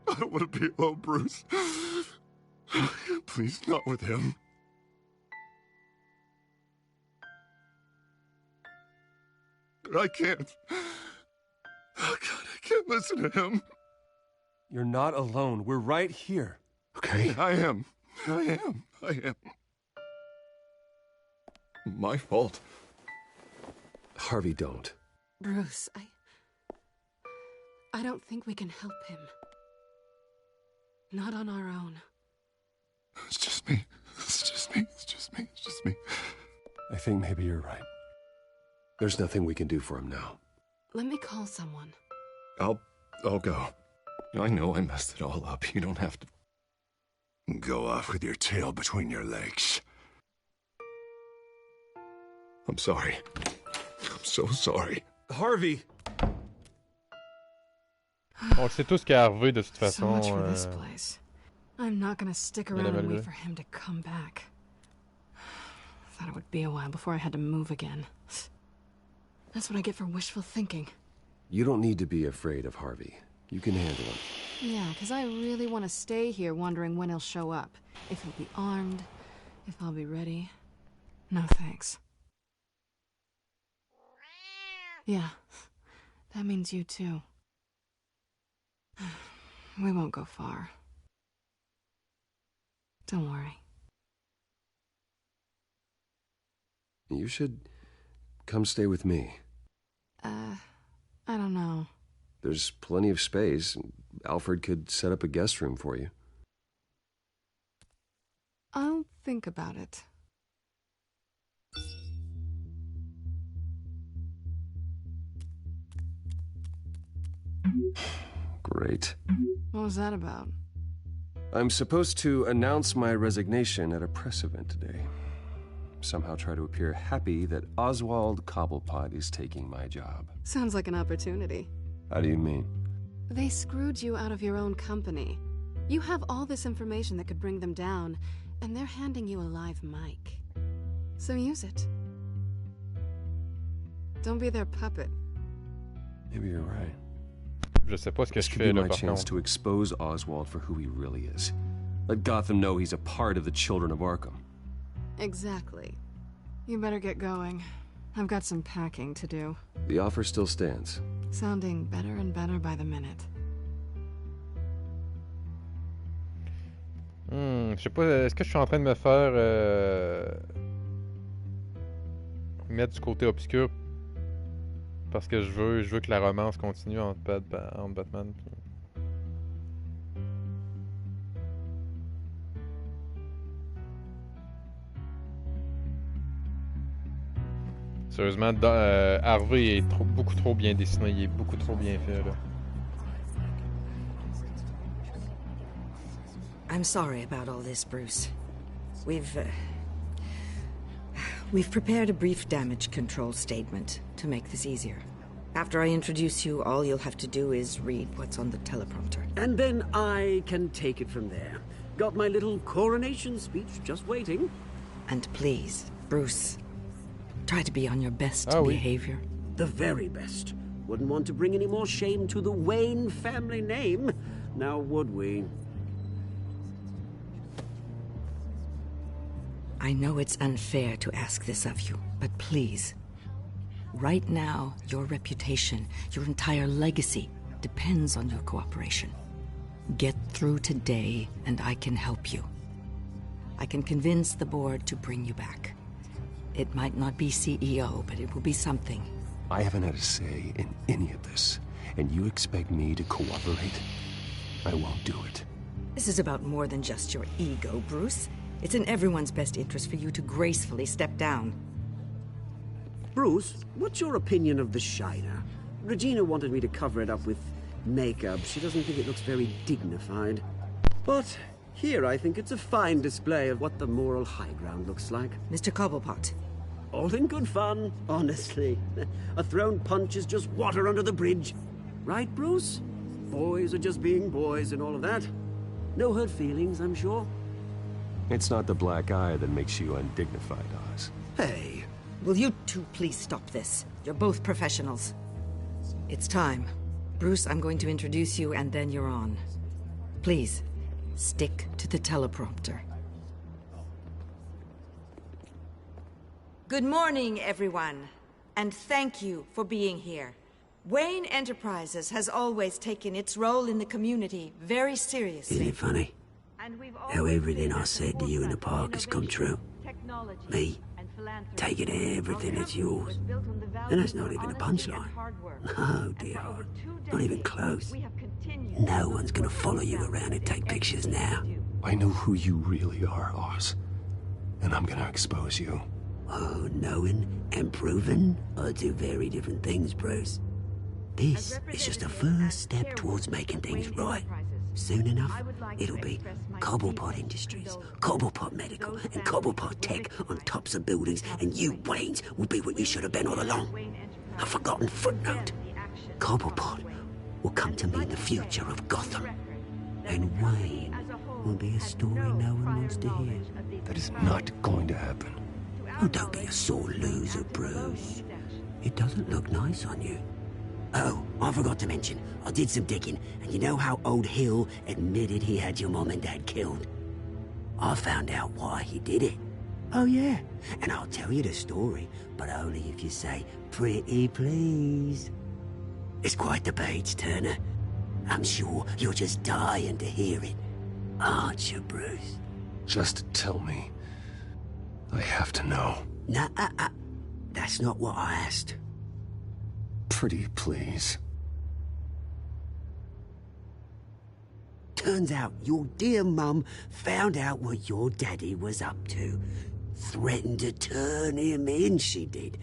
S6: I don't want to be alone, Bruce. Please, not with him. I can't. Oh, God, I can't listen to him.
S2: You're not alone. We're right here.
S6: Okay? I am. My fault.
S2: Harvey, don't.
S5: Bruce, I don't think we can help him. Not on our own.
S6: It's just me.
S2: I think maybe you're right. There's nothing we can do for him now.
S5: Let me call someone.
S6: I'll go. I know I messed it all up. You don't have to go off with your tail between your legs. I'm sorry. I'm so sorry.
S2: Harvey!
S1: On sait tous qu'il y a Harvey de toute façon.
S5: So much for this place. I'm not gonna stick around and wait for him to come back. Thought it would be a while before I had to move again. That's what I get for wishful thinking.
S2: You don't need to be afraid of Harvey. You can handle him.
S5: Yeah, because I really want to stay here wondering when he'll show up. If he'll be armed, if I'll be ready. No thanks. Yeah, that means you too. We won't go far. Don't worry.
S2: You should come stay with me.
S5: I don't know.
S2: There's plenty of space. Alfred could set up a guest room for you.
S5: I'll think about it.
S2: Great.
S5: What was that about?
S2: I'm supposed to announce my resignation at a press event today. Somehow try to appear happy that Oswald Cobblepot is taking my job.
S5: Sounds like an opportunity.
S2: How do you mean?
S5: They screwed you out of your own company. You have all this information that could bring them down, and they're handing you a live mic. So use it. Don't be their puppet.
S2: Maybe you're right.
S1: Je sais pas ce que
S2: this
S1: je
S2: could
S1: fais
S2: be
S1: là,
S2: my
S1: par
S2: chance
S1: contre.
S2: to expose Oswald for who he really is. Let Gotham know he's a part of the Children of Arkham.
S5: Exactly. You better get going. I've got some packing to do.
S2: The offer still stands.
S5: Sounding better and better by the minute.
S1: Je sais pas, est-ce que je suis en train de me faire mettre du côté obscur parce que je veux que la romance continue entre Batman puis... Sérieusement, Harvey est beaucoup trop bien dessiné, il est beaucoup trop bien fait là.
S18: I'm sorry about all this, Bruce. We've prepared a brief damage control statement to make this easier. After I introduce you, all you'll have to do is read what's on the teleprompter.
S15: And then I can take it from there. Got my little coronation speech just waiting.
S18: And please, Bruce, try to be on your best behavior.
S15: The very best. Wouldn't want to bring any more shame to the Wayne family name, now would we?
S18: I know it's unfair to ask this of you, but please. Right now, your reputation, your entire legacy, depends on your cooperation. Get through today, and I can help you. I can convince the board to bring you back. It might not be CEO, but it will be something.
S2: I haven't had a say in any of this, and you expect me to cooperate? I won't do it.
S18: This is about more than just your ego, Bruce. It's in everyone's best interest for you to gracefully step down.
S15: Bruce, what's your opinion of the Shiner? Regina wanted me to cover it up with makeup. She doesn't think it looks very dignified. But here I think it's a fine display of what the moral high ground looks like.
S18: Mr. Cobblepot.
S15: All in good fun, honestly. A thrown punch is just water under the bridge. Right, Bruce? Boys are just being boys and all of that. No hurt feelings, I'm sure.
S2: It's not the black eye that makes you undignified, Oz.
S18: Hey, will you two please stop this? You're both professionals. It's time. Bruce, I'm going to introduce you and then you're on. Please, stick to the teleprompter. Good morning, everyone, and thank you for being here. Wayne Enterprises has always taken its role in the community very seriously.
S15: Isn't it funny how everything I said to you in the park has come true? Me, taking everything that's yours. And that's not even a punchline. No, dear heart. Not even close. No one's gonna follow you around and take pictures now.
S2: I know who you really are, Oz. And I'm gonna expose you.
S15: Oh, knowing and proving are two very different things, Bruce. This is just a first step towards making things right. Soon enough, it'll be Cobblepot Industries, Cobblepot Medical, and Cobblepot Tech on tops of buildings, and you, Waynes, will be what you should have been all along. A forgotten footnote. Cobblepot will come to mean the future of Gotham. And Wayne will be a story no one wants to hear.
S2: That is not going to happen.
S15: Oh, don't be a sore loser, Bruce. It doesn't look nice on you. Oh, I forgot to mention, I did some digging, and you know how old Hill admitted he had your mom and dad killed? I found out why he did it. Oh yeah, and I'll tell you the story, but only if you say, pretty please. It's quite the page, Turner. I'm sure you're just dying to hear it, aren't you, Bruce?
S2: Just tell me. I have to know.
S15: Nah, that's not what I asked.
S2: Pretty please.
S15: Turns out your dear mum found out what your daddy was up to. Threatened to turn him in, she did.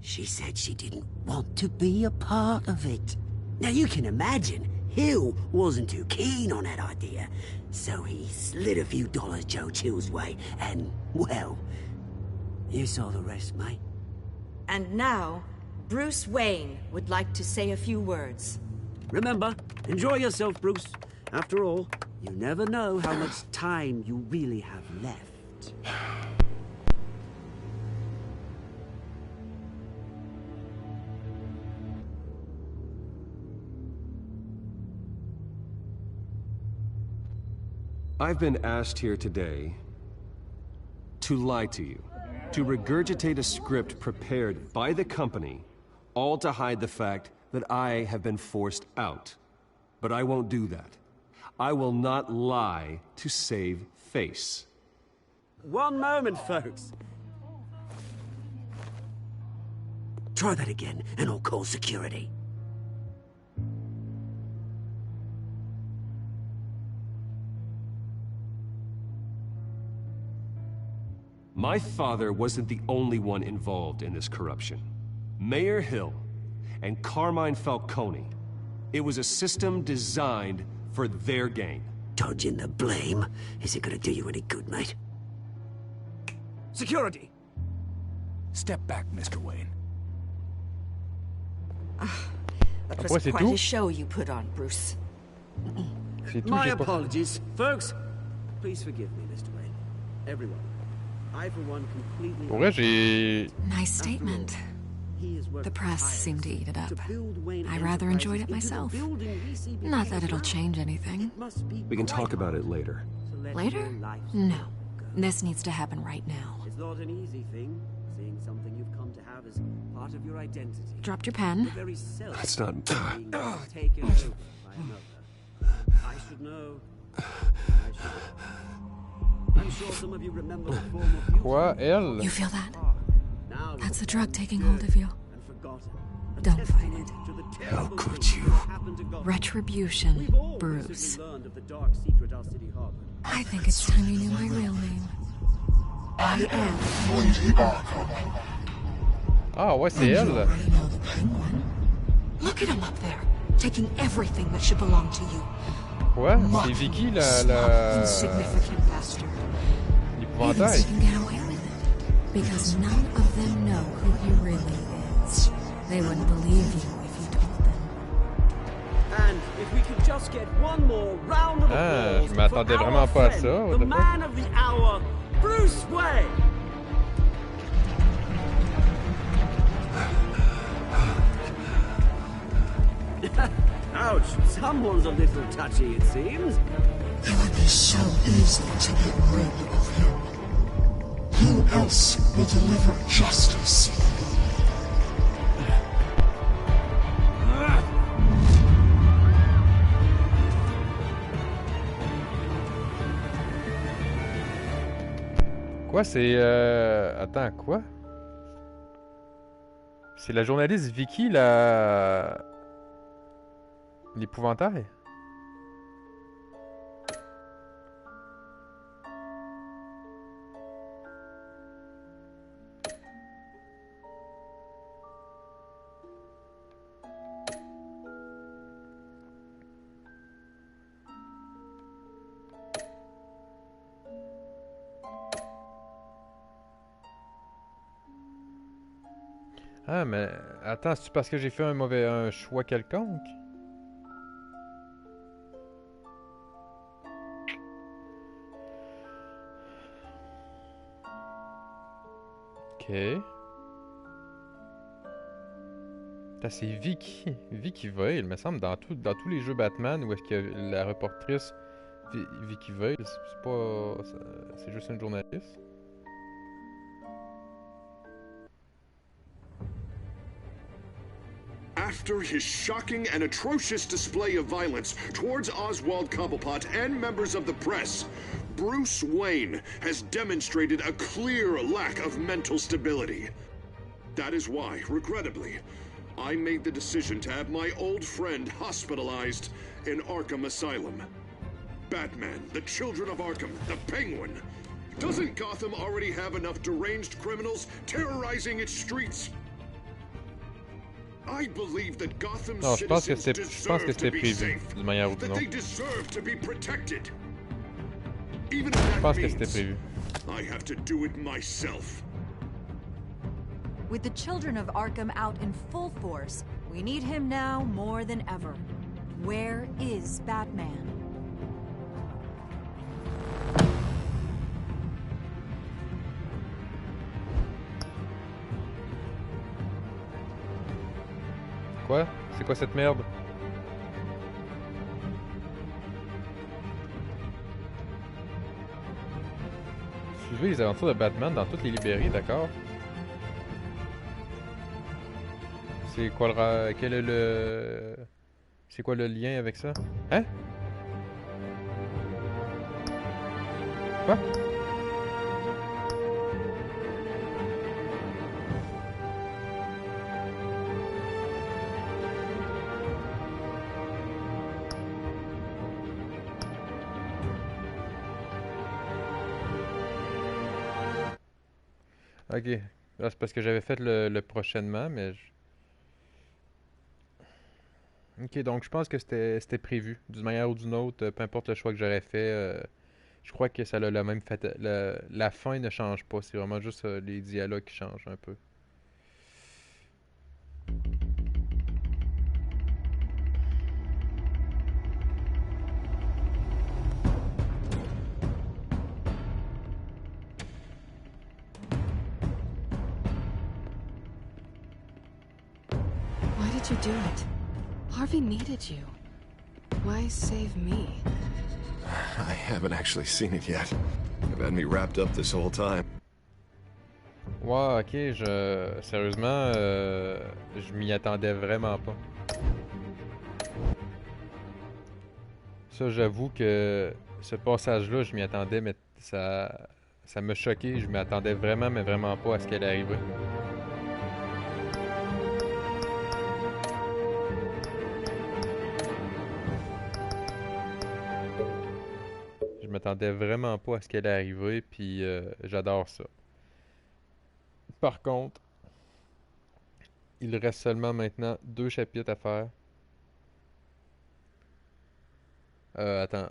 S15: She said she didn't want to be a part of it. Now you can imagine, Hill wasn't too keen on that idea. So he slid a few dollars Joe Chill's way, and, well, you saw the rest, mate.
S18: And now, Bruce Wayne would like to say a few words.
S15: Remember, enjoy yourself, Bruce. After all, you never know how much time you really have left.
S2: I've been asked here today to lie to you, to regurgitate a script prepared by the company, all to hide the fact that I have been forced out. But I won't do that. I will not lie to save face.
S15: One moment, folks. Try that again, and I'll call security.
S2: My father wasn't the only one involved in this corruption. Mayor Hill and Carmine Falcone. It was a system designed for their gain.
S15: Dodging the blame isn't gonna do you any good, mate. Security!
S17: Step back, Mr. Wayne.
S18: That was quite a show you put on, Bruce.
S15: My apologies, folks. Please forgive me, Mr. Wayne. Everyone. I, for one, completely...
S1: Pour vrai, j'ai...
S21: Nice statement. The press seemed to eat it up. I rather enjoyed it myself. Not that it'll change anything.
S2: We can talk about it later.
S21: Later? No. This needs to happen right now.
S15: It's not an easy thing, seeing something you've come to have as part of your identity.
S21: Dropped your pen.
S2: That's not...
S15: Taken over by another. I should know. I'm sure some of you remember the form of
S1: Quoi, elle?
S21: You feel that? That's the drug taking hold of you. Don't fight it.
S2: How could you?
S21: Retribution, Bruce. I think it's time you knew my real name. I am Lady Arkham.
S1: Ah ouais, c'est elle.
S21: Look at him up there, taking everything that should belong to you.
S1: Quoi? C'est Vicky, la...
S21: Insignificant bastard.
S1: L'épouvantail.
S21: He can get away with it, because none of them know who he really is. They wouldn't believe you if you told them.
S15: And if we could just get one more round of applause
S1: je m'attendais vraiment pas à ça.
S15: the man of the hour, Bruce Wayne. Ouch, someone's a little touchy, it seems.
S9: It would be so easy to get rid of him. Who else will deliver justice?
S1: Quoi, c'est... Attends, quoi? C'est la journaliste Vicky, l'épouvantail? Ah, mais attends, c'est parce que j'ai fait un choix quelconque? Ok. Attends, c'est Vicky. Vicky Vale, il me semble, dans tous les jeux Batman où est-ce que la reportrice Vicky Vale, c'est pas... C'est juste une journaliste?
S8: After his shocking and atrocious display of violence towards Oswald Cobblepot and members of the press, Bruce Wayne has demonstrated a clear lack of mental stability. That is why, regrettably, I made the decision to have my old friend hospitalized in Arkham Asylum. Batman, the Children of Arkham, the Penguin. Doesn't Gotham already have enough deranged criminals terrorizing its streets? I believe that Gotham's
S1: Non, je pense que
S8: citizens
S1: c'était
S8: deserve to be
S1: prévu,
S8: safe,
S1: d'une manière ou
S8: that
S1: d'une
S8: they
S1: autre.
S8: deserve to be protected. Even if
S1: Je
S8: that
S1: pense que c'était
S8: means
S1: prévu.
S8: I have to do it myself.
S3: With the children of Arkham out in full force, we need him now more than ever. Where is Batman?
S1: Quoi? C'est quoi cette merde? Suivez les aventures de Batman dans toutes les librairies, d'accord? C'est quoi quel est le... C'est quoi le lien avec ça? Hein? Quoi? Ok. Là, c'est parce que j'avais fait le prochainement, mais... Ok, donc je pense que c'était prévu. D'une manière ou d'une autre, peu importe le choix que j'aurais fait, je crois que ça a la même fait. La fin ne change pas, c'est vraiment juste les dialogues qui changent un peu.
S5: Why did you do it? Harvey needed you. Why save me?
S6: I haven't actually seen it yet. You've had me wrapped up this whole time.
S1: Ouais, ok, sérieusement, je m'y attendais vraiment pas. Ça, j'avoue que ce passage-là, je m'y attendais, mais ça m'a choqué. Je m'y attendais vraiment, mais vraiment pas à ce qu'elle arriverait. Je m'attendais vraiment pas à ce qu'elle arriverait, puis j'adore ça. Par contre, il reste seulement maintenant 2 chapitres à faire. Attends.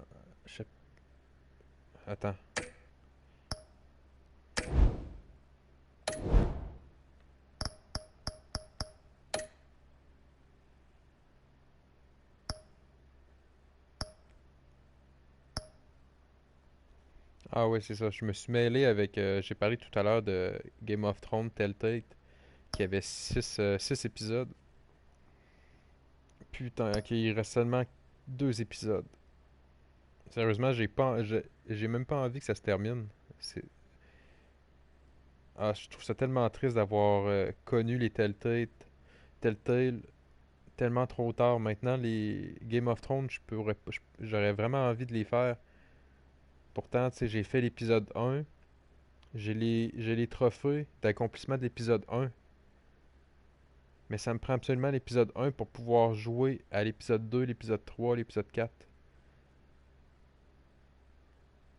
S1: Attends. Ah oui, c'est ça. Je me suis mêlé avec... j'ai parlé tout à l'heure de Game of Thrones Telltale, qui avait 6 épisodes. Putain, ok, il reste seulement 2 épisodes. Sérieusement, j'ai même pas envie que ça se termine. C'est... Ah, je trouve ça tellement triste d'avoir connu les Telltale tellement trop tard. Maintenant, les Game of Thrones, j'aurais vraiment envie de les faire. Pourtant, tu sais, j'ai fait l'épisode 1. J'ai les trophées d'accomplissement de l'épisode 1. Mais ça me prend absolument l'épisode 1 pour pouvoir jouer à l'épisode 2, l'épisode 3, l'épisode 4.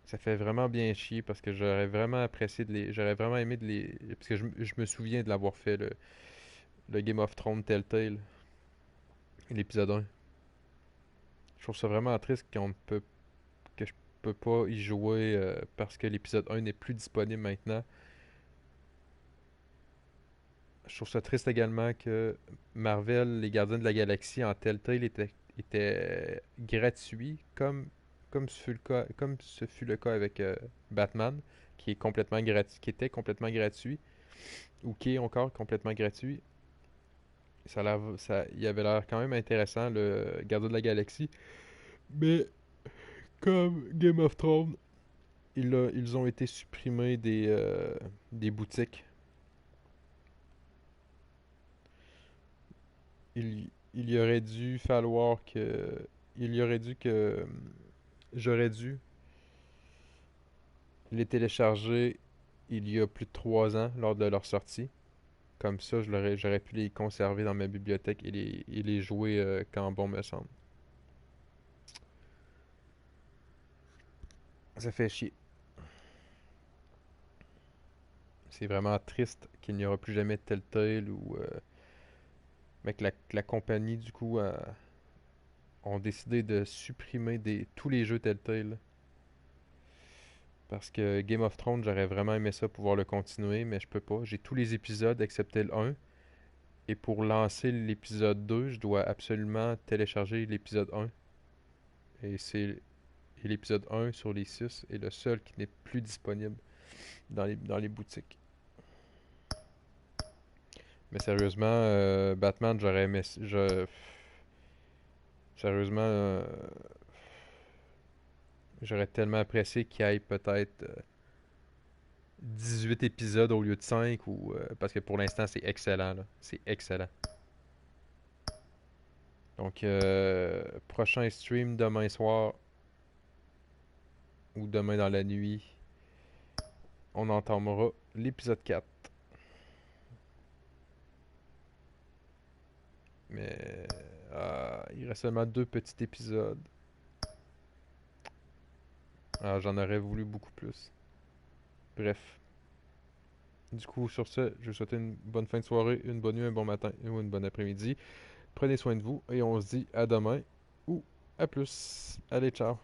S1: Ça fait vraiment bien chier parce que j'aurais vraiment apprécié j'aurais vraiment aimé de les... Parce que je me souviens de l'avoir fait, le Game of Thrones Telltale. L'épisode 1. Je trouve ça vraiment triste que je peux pas y jouer parce que l'épisode 1 n'est plus disponible maintenant. Je trouve ça triste également que Marvel, les Gardiens de la Galaxie en Telltale était gratuit comme ce fut le cas avec Batman, qui est complètement gratuit, qui était complètement gratuit, ou qui est encore complètement gratuit. Il avait l'air quand même intéressant, le Gardien de la Galaxie. Mais comme Game of Thrones, ils ont été supprimés des boutiques. Il y aurait dû falloir que... Il y aurait dû que... J'aurais dû les télécharger il y a plus de 3 ans lors de leur sortie. Comme ça, j'aurais pu les conserver dans ma bibliothèque et les jouer quand bon me semble. Ça fait chier. C'est vraiment triste qu'il n'y aura plus jamais de Telltale ou... mais que la compagnie, du coup, ont décidé de supprimer tous les jeux Telltale. Parce que Game of Thrones, j'aurais vraiment aimé ça, pouvoir le continuer, mais je peux pas. J'ai tous les épisodes excepté le 1. Et pour lancer l'épisode 2, je dois absolument télécharger l'épisode 1. Et l'épisode 1 sur les 6 est le seul qui n'est plus disponible dans les boutiques. Mais sérieusement, Batman, j'aurais aimé... Sérieusement, j'aurais tellement apprécié qu'il y ait peut-être 18 épisodes au lieu de 5 parce que pour l'instant c'est excellent là. C'est excellent. Donc prochain stream demain soir ou demain dans la nuit, on entamera l'épisode 4. Mais il reste seulement 2 petits épisodes. Alors j'en aurais voulu beaucoup plus. Bref. Du coup, sur ce, je vous souhaite une bonne fin de soirée, une bonne nuit, un bon matin ou une bonne après-midi. Prenez soin de vous et on se dit à demain ou à plus. Allez, ciao.